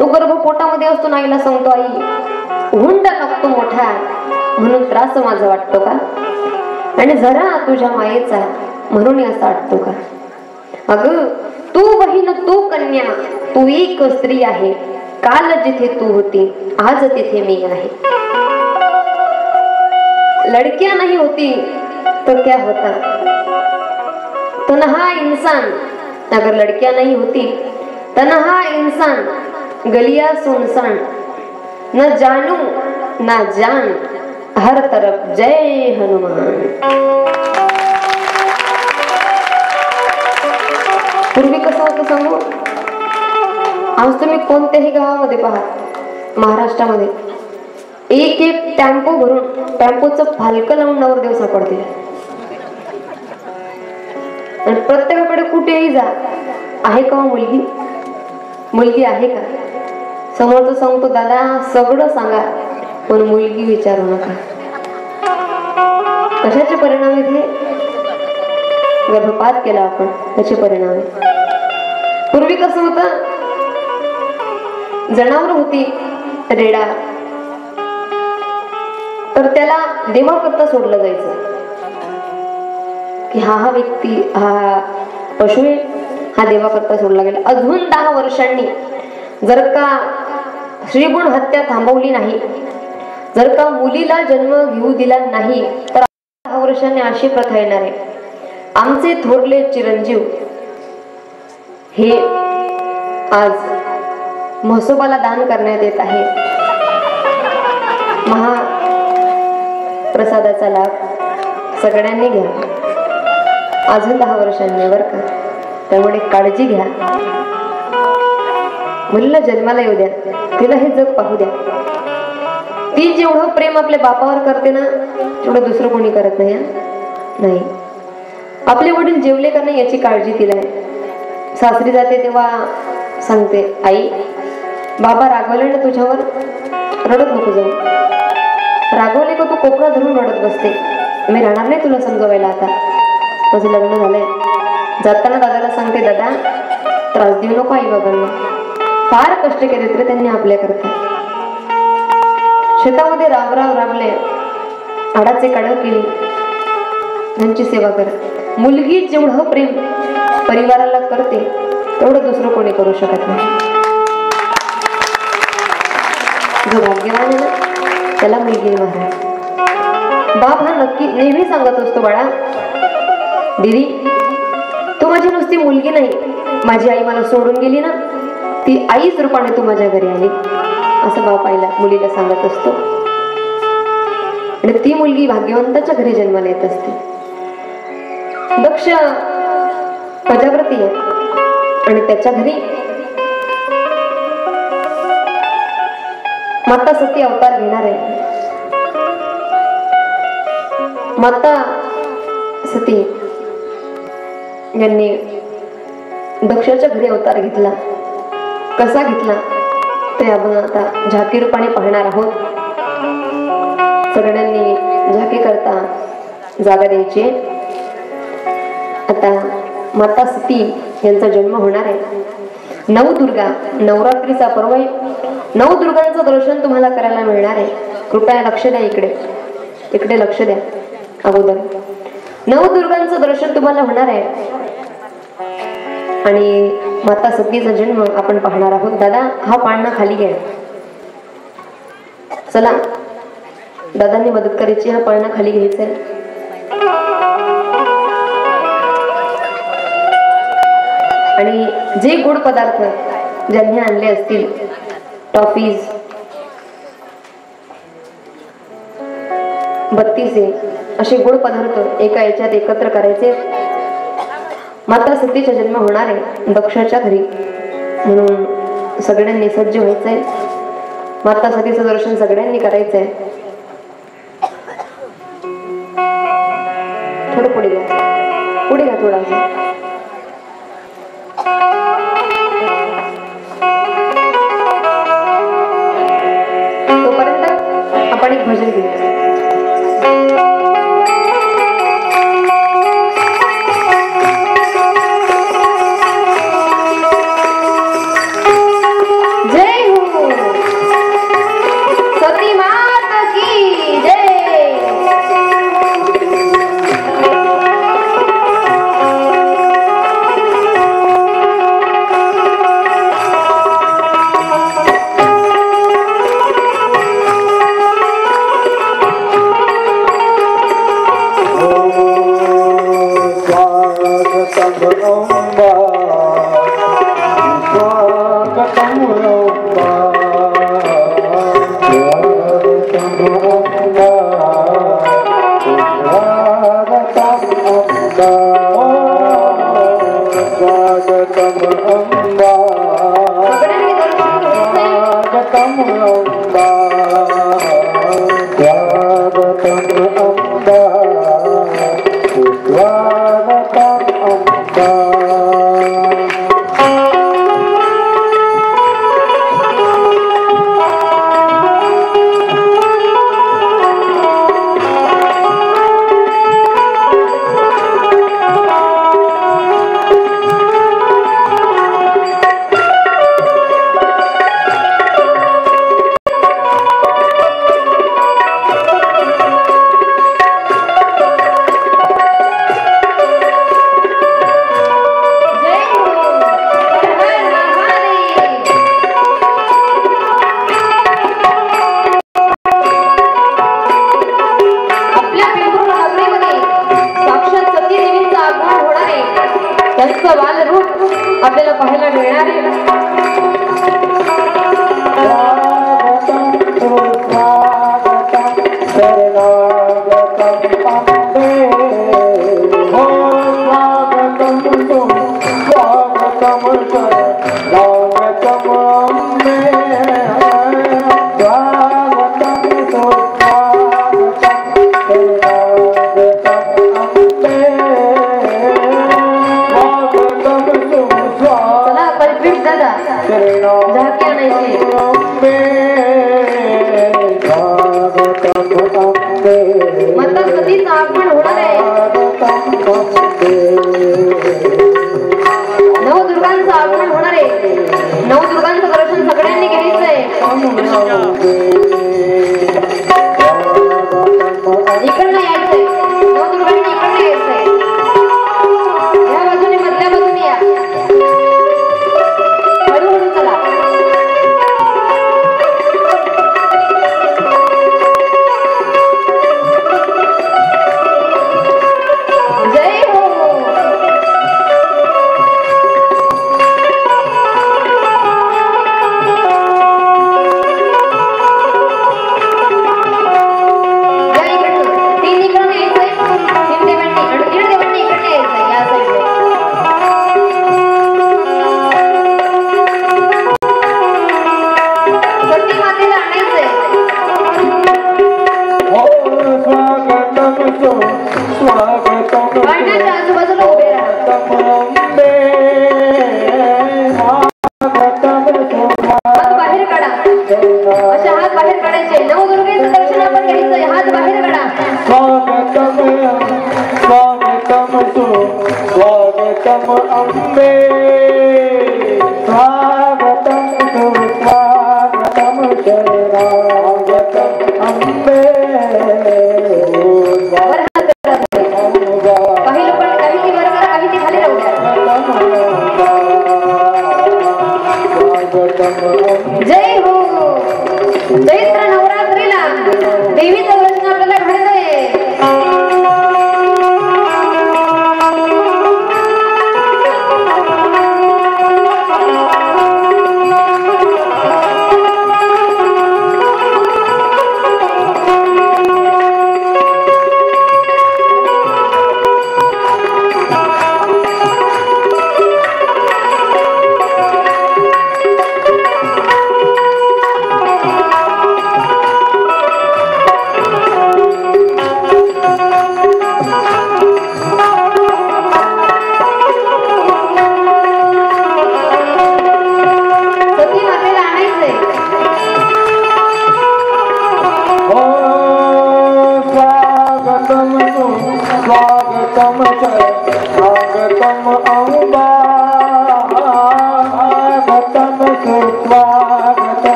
तो गर्भ पोटामध्ये असतो, नाईला सांगतो, आई हुंड लागतो मोठा, म्हणून त्रास माझा वाटतो का? आणि जरा तुझ्या मायेचा म्हणून असा वाटतो का? अगं तू बहीण, तू कन्या, तू एक स्त्री आहे. काल जिथे तू होती, आज तिथे मी आहे. लड़कियां नहीं होती तो क्या होता? तन्हा इंसान, अगर लड़कियां नहीं होती, तन्हा इंसान, गलियां सुनसान, न जानू ना जान, हर तरफ जय हनुमान. पूर्वी कसं होतं सांगू? आज तुम्ही कोणत्याही गावामध्ये पहा, महाराष्ट्रामध्ये एक एक टेम्पो भरून, टेम्पोचं फालकं लावून नवरदेव सापडते. आणि प्रत्येकाकडे कुठेही जा, आहे का मुलगी? मुलगी आहे का? समोरचं सांगतो, दादा सगळं सांगा पण मुलगी विचारू नका. कशाचे परिणाम आहेत? गर्भपात केला आपण, त्याचे परिणाम आहे. पूर्वी कसं होतं, जनावर होती रेडा, तर त्याला देवाकरता सोडलं जायचं की हा व्यक्ती, हा पशु हा देवाकरता सोडला गेला. अजून 10 वर्षांनी जर का श्रीगुण हत्या थांबवली नाही, जर का मुलीला जन्म घेऊ दिला नाही, तर 10 वर्षांनी अशी प्रथा येणार आहे. आमचे थोरले चिरंजीव हे आज म्हसोबाला दान करण्यात येत आहे. महाप्रसादाचा लाभ सगळ्यांनी घ्या. अजून 10 वर्षांनी बरं का, त्यामुळे काळजी घ्या. मुलीला जन्माला येऊ द्या, तिला हे जग पाहू द्या. ती जेवढं प्रेम आपल्या बापावर करते ना, तेवढं दुसरं कोणी करत नाही. नाही, आपले वडील जेवले का नाही याची काळजी तिला आहे. सासरी जाते तेव्हा सांगते, आई बाबा रागवले ना तुझ्यावर, रडत नको जाऊ. रागवले का तू कोपरा धरून रडत बसते. मी राहणार नाही तुला समजवायला. आता माझं लग्न झालंय. जाताना दादाला सांगते, दादा त्रास देऊ नको आई बाबांना, फार कष्ट केले तरी त्यांनी आपल्याकरता. शेतामध्ये राबराव राबले, आडाचे काढ केली, त्यांची सेवा कर. मुलगी जेवढं प्रेम परिवाराला करते तेवढं दुसरं कोणी करू शकत नाही. जो भाग्यवान आहे ना त्याला मुलगी महाराज. बाप हा नक्की नेहमी सांगत असतो, बाळा दीदी तू माझी नुसती मुलगी नाही, माझी आई मला सोडून गेली ना, ती आईच रूपाने तू माझ्या घरी आली, असं बाप आईला मुलीला सांगत असतो. आणि ती मुलगी भाग्यवंताच्या घरी जन्माला येत असते. दक्ष प्रजापती आहे आणि त्याच्या घरी माता सती अवतार घेणार आहे. माता सती यांनी दक्षाच्या घरी अवतार घेतला. कसा घेतला ते आपण आता झाकी रूपाने पाहणार आहोत. सगळ्यांनी झाकी करता जागा द्यायची. आता माता सती यांचा जन्म होणार आहे. नवदुर्गा, नवरात्रीचा पर्व आहे. नवदुर्गांचं दर्शन तुम्हाला करायला मिळणार आहे. कृपया लक्ष द्या, इकडे लक्ष द्या. अगोदर नवदुर्गांचं दर्शन तुम्हाला होणार आहे आणि माता सतीचा जन्म आपण पाहणार आहोत. दादा हा पाळणा खाली घ्या. चला दादांनी मदत करायची. हा पाळणा खाली घ्यायचा आहे. आणि जे गोड पदार्थ ज्यांनी आणले असतील, टॉफीज 32 असे गोड पदार्थ एका याच्यात एकत्र करायचे. माता सतीचा जन्म होणार आहे दक्षाच्या घरी, म्हणून सगळ्यांनी सज्ज व्हायचंय. माता सतीचं दर्शन सगळ्यांनी करायचंय. थोडं पुढे घ्या थोडासा. तोपर्यंत आपण एक भजन घेऊ. असं बालरूप आपल्याला पाहायला मिळणार आहे.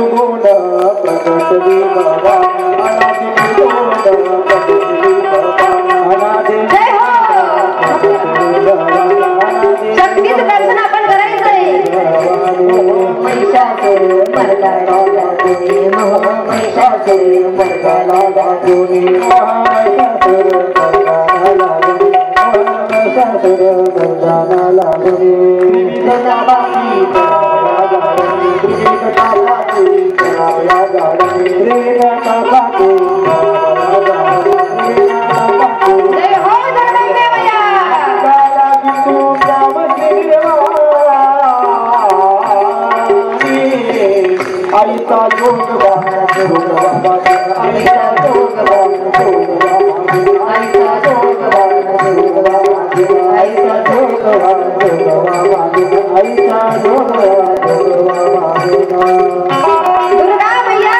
निर्गुण प्रकटली बाबा अनादि निर्गुण प्रकटली बाबा अनादि
जय हो शक्तीच दर्शन आपण करायचंय महिषासुर मर्दाला दाखवणे महिषासुर मर्दाला दाखवणे
महिषासुर मर्दाना लागणे
जय हो जगदंबेमया
आईचा योग
आईचा जोग आईचा जोग आईचा जोग दुर्गा मैया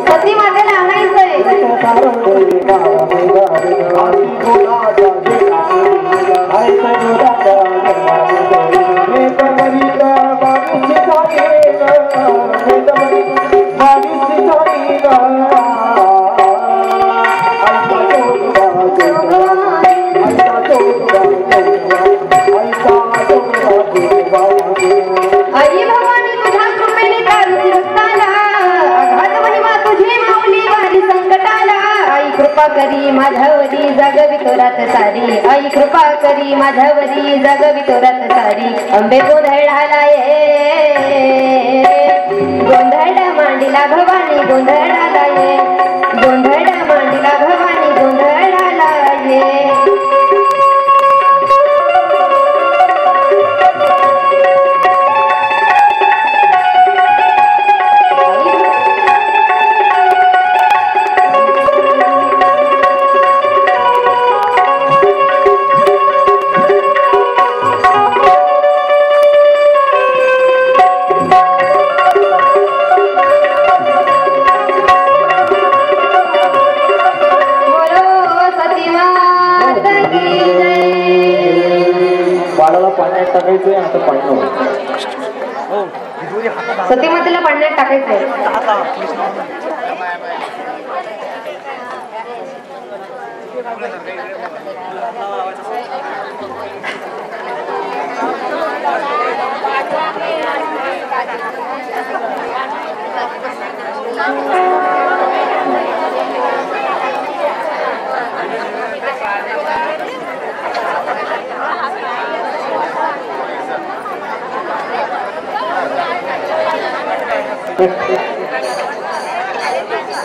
सती मातेला आणायचंय आई भवानी तुझ्या कृपेने तारसी रक्ताला अघात महिमा तुझी माऊली वारी संकटाला आई कृपा करी माझ्यावरी जगवी तोरात सारी आई कृपा करी माझ्यावरी जगवी तोरात सारी अंबे गोंधळाला ये गोंधळ मांडीला भवानी गोंधळाला ये गोंधळ मांडीला भवानी गोंधळाला ये
बाळाला पाण्यात टाकायचंय आता पाणी
सतीमातेला पाण्यात टाकायचंय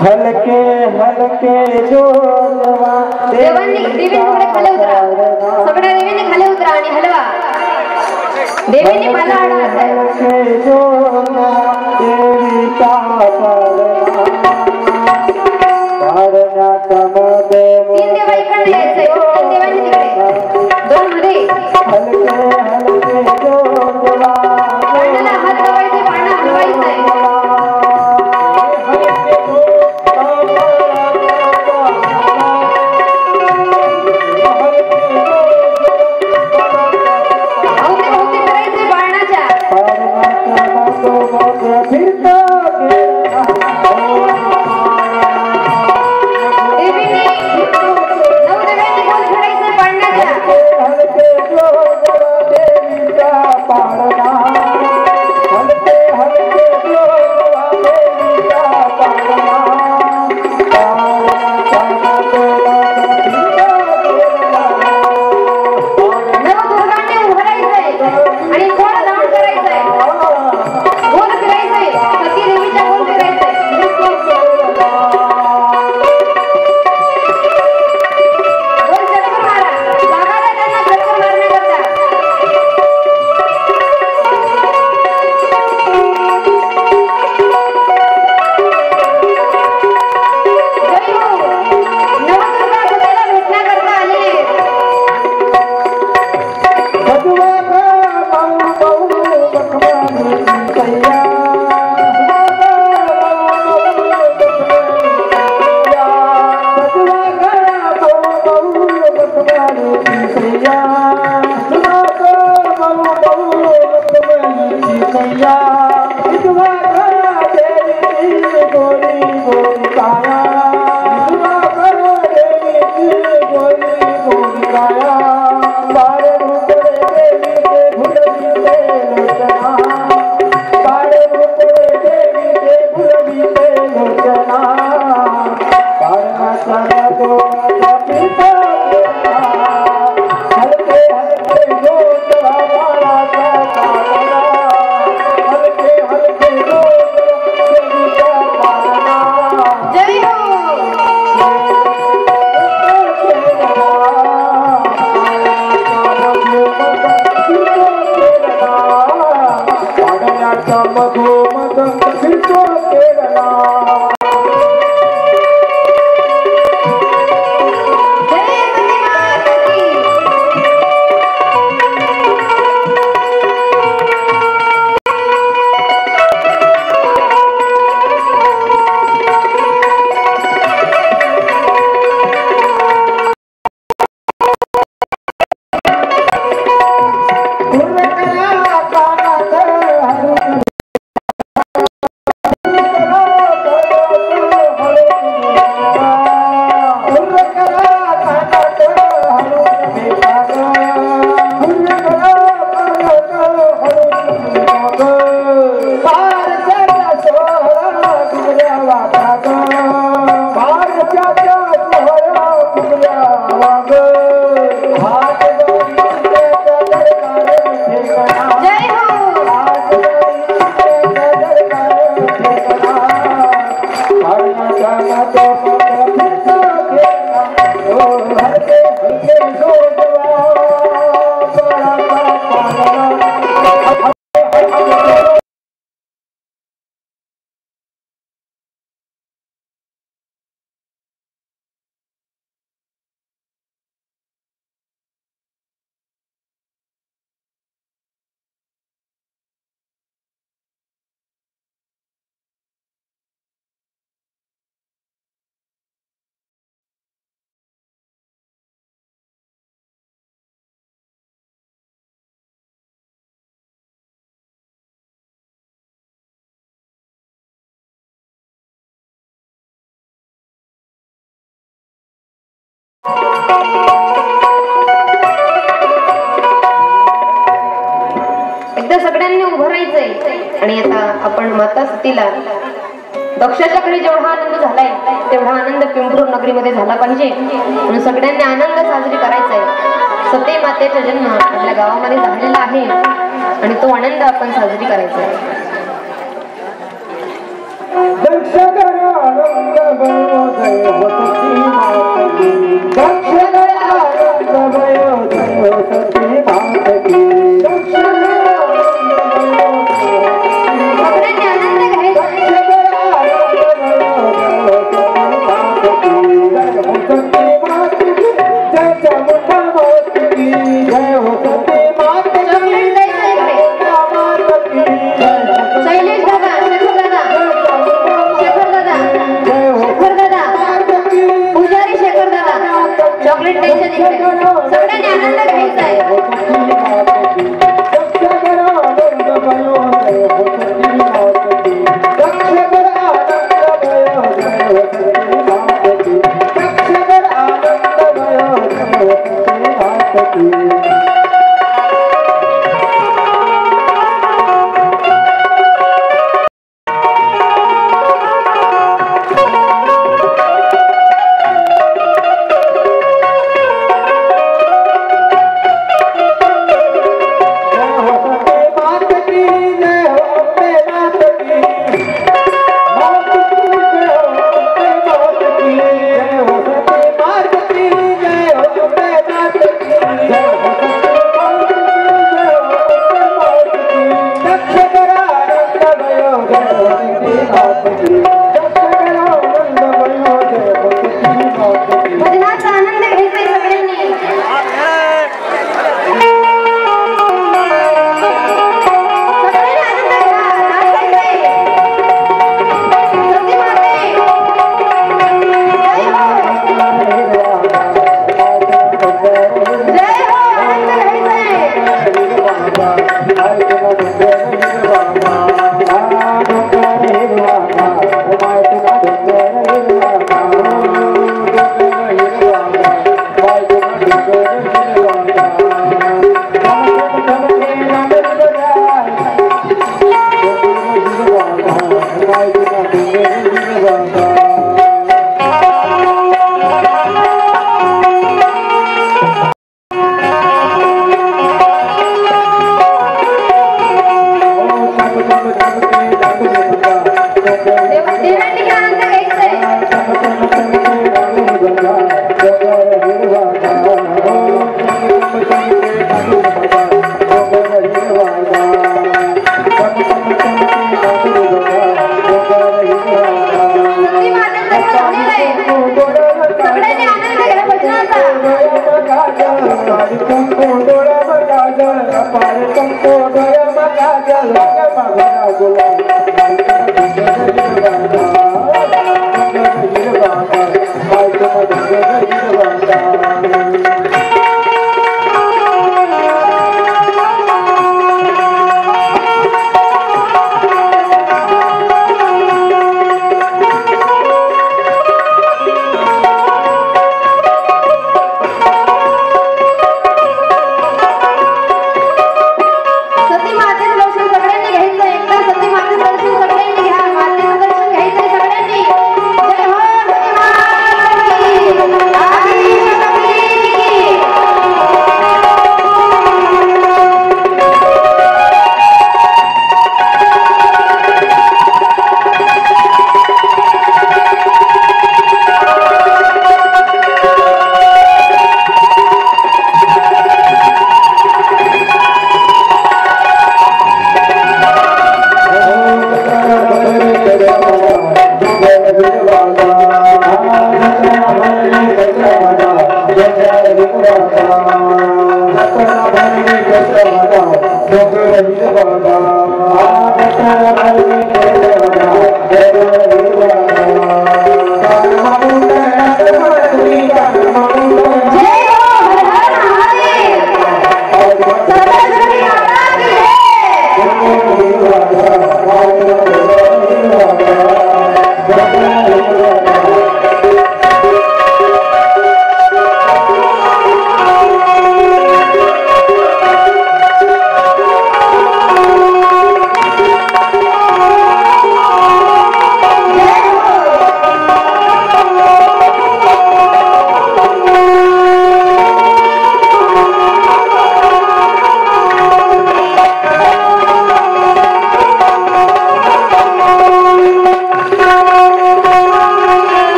हलके हलके जोरवा
देवांनी थोडे खाली उतरा सगळ्या देवीने खाली उतरा आणि हलवा देवीने मला आणायचं आहे
हलके जोरवा देवीचा पारण्यामध्ये
तीन देवा इकडे यायचंय तीन देवांनी तिकडे दोन मध्ये
हलके हलके जोरवा
पाण्याला हात लावायचे पाणी हलवायचंय
फिरता
एकदा सगळ्यांनी उभं राहायचंय आणि आता आपण माता सतीला दक्षाच्या कडे जेवढा आनंद झालाय तेवढा आनंद पिंपरूर नगरीमध्ये झाला पाहिजे म्हणून सगळ्यांनी आनंद साजरी करायचा आहे. सती मातेचा जन्म आपल्या गावामध्ये झालेला आहे आणि तो आनंद आपण साजरी करायचा आहे.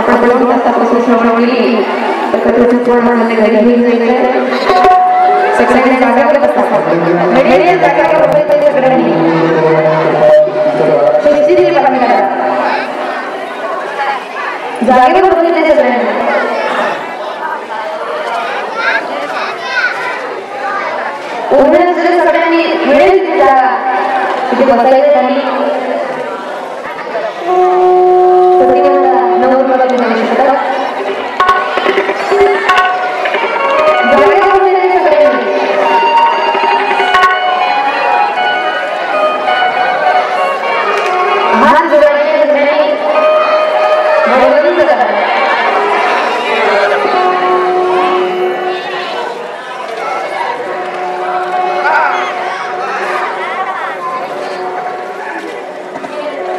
आपण 2 तासापासून श्रवणवली कथेचं पूर्ण झालं घरी घेऊन जायचं सगळ्यांनी जागेवर बसतात मेडे जागेवर बसायचं सगळ्यांनी शिस्तीने काम करा जागेवर बसायचं सगळ्यांनी उभे सगळ्यांनी मिळेल ती जागा तिथे बसायचं त्यांनी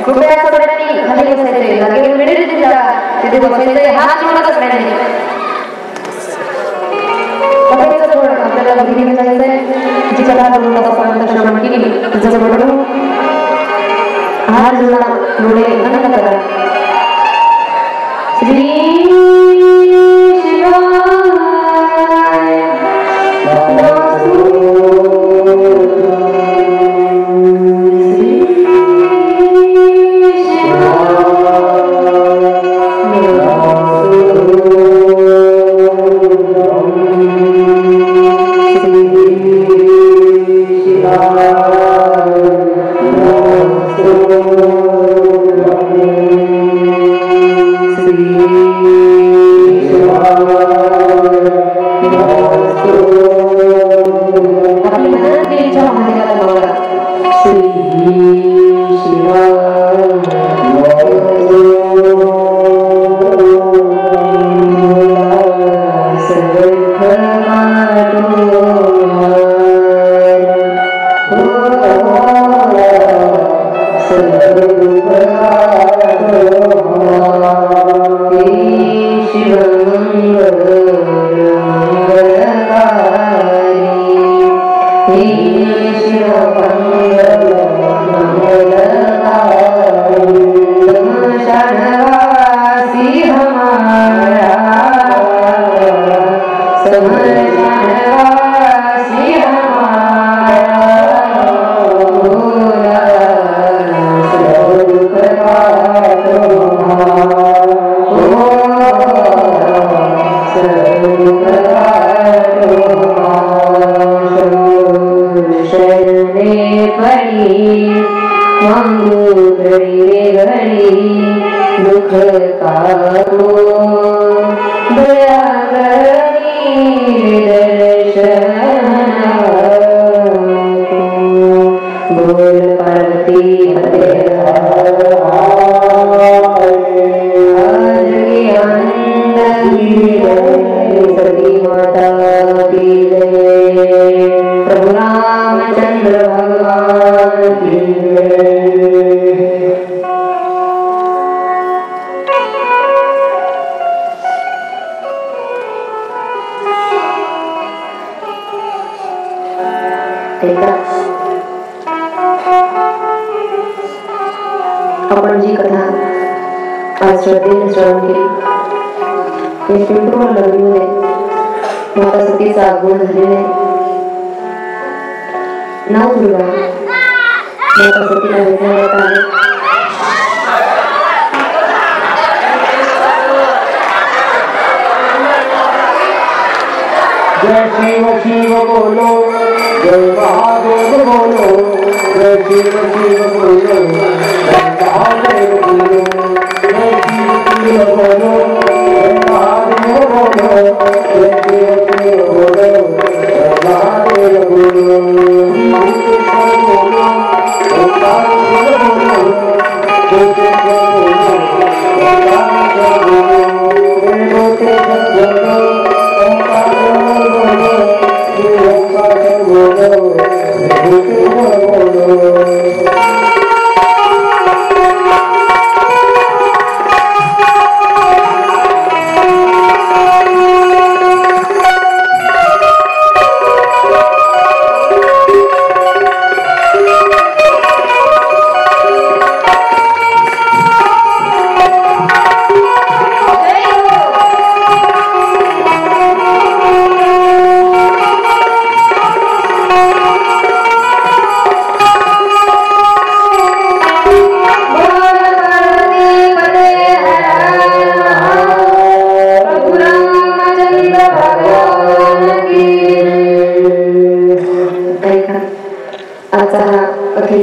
कृपया सगळ्यांनी खाली बसायचे जागेवर मिळेल ती जागा तिथे बसायचे हात जोडत असल्याने आपल्याला घरी जायचंय जी कला पर्यंत श्रवण केली तिचं बरोबर हात जोडा डोळे बंद करा श्री आपण जी कथा आज श्रद्धेने श्रवण केली ते पिंपळूण लग्नीमध्ये माता सतीचा गुण झालेले नवदुर्गा माता सतीला भेटण्यात आले
जय शिव शिव बोलो जय महादेव बोलो जय शिव शिव बोलो जय महादेव बोलो जय शिव शिव बोलो जय महादेव बोलो जय शिव शिव बोलो जय महादेव बोलो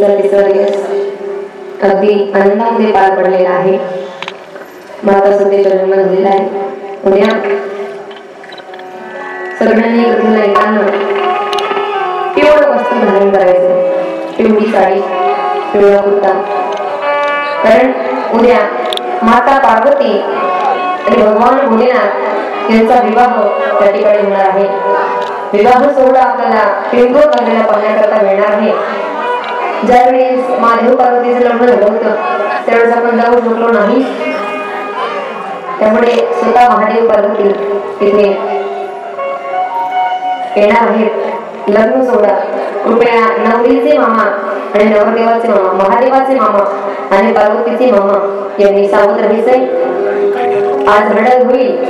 आरतीचा तिसरा दिवस अगदी आनंदामध्ये पार पडलेला आहे. माता सतीचा जन्म झालेला आहे. उद्या सगळ्यांनी एकत्र येताना पिवळं वस्त्र धारण करायचं, पिवळी साडी, पिवळा कुर्ता. कारण उद्या माता पार्वती आणि भगवान भोलेनाथ यांचा विवाह त्या ठिकाणी होणार आहे. विवाह सोहळा आपल्याला पिंगोर करण्याला पाहण्याकरता मिळणार आहे. ज्यावेळेस महादेव पार्वतीचं लग्न झालं होतं त्यावेळेस आपण जाऊ शकलो नाही. त्यामुळे स्वतः महादेव पार्वती तिथे येणार आहेत. लग्न सोहळा कृपया नवरीचे मामा आणि नवरदेवाचे मामा, महादेवाचे मामा आणि पार्वतीचे मामा यांनी सावध राहायचंय. आज हळद होईल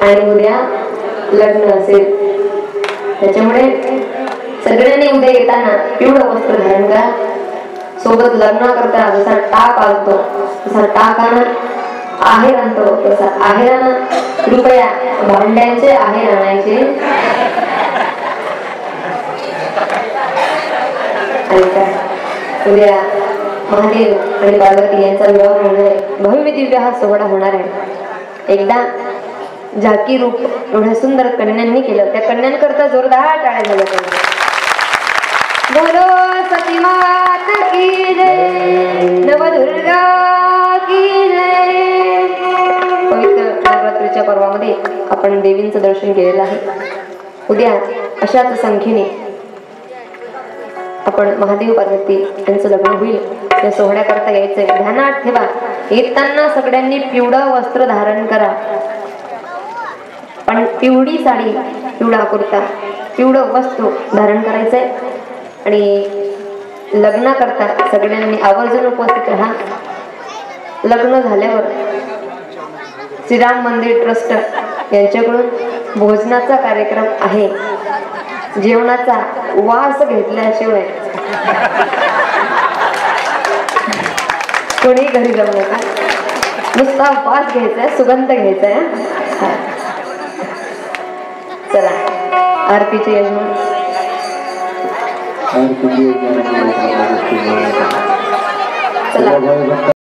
आणि उद्या लग्न असेल. त्याच्यामुळे सगळ्यांनी उद्या येताना पिवळं वस्त्र धारण करा. सोबत लग्न करता जसा टाक आणतो तसा टाक आणा, आहेर आणतो तसा आहेर आणा. कृपया भांड्यांचे आहेर आणायचे. उद्या महादेव आणि पार्वती यांचा विवाह होणार आहे. भव्य दिव्य हा सोहळा होणार आहे. एकदा झाकी रूप एवढ्या सुंदर कन्यांनी केलं. त्या कन्यांकरता जोरदार टाळ्या झाल्या पाहिजे. बोलो सती मात की जय, नवदुर्गा की जय. पवित्र नवरात्रीच्या पर्वामध्ये आपण देवींचं दर्शन केलेलं आहे. उद्या अशाच संख्येने आपण महादेव पार्वती यांचं लग्न होईल. त्या सोहळ्याकरता यायचंय. ध्यानात ठेवा, येताना सगळ्यांनी पिवळं वस्त्र धारण करा. पण पिवळी साडी, पिवळा कुर्ता, पिवळं वस्त्र धारण करायचंय. आणि लग्नाकरता सगळ्यांनी आवर्जून उपस्थित राहा. लग्न झाल्यावर श्रीराम मंदिर ट्रस्ट यांच्याकडून भोजनाचा कार्यक्रम आहे. जेवणाचा वास घेतल्याशिवाय कोणी घरी जाऊ नका. नुसता वास घ्यायचा, सुगंध घ्यायचा. चला आरतीचे यजमान चला.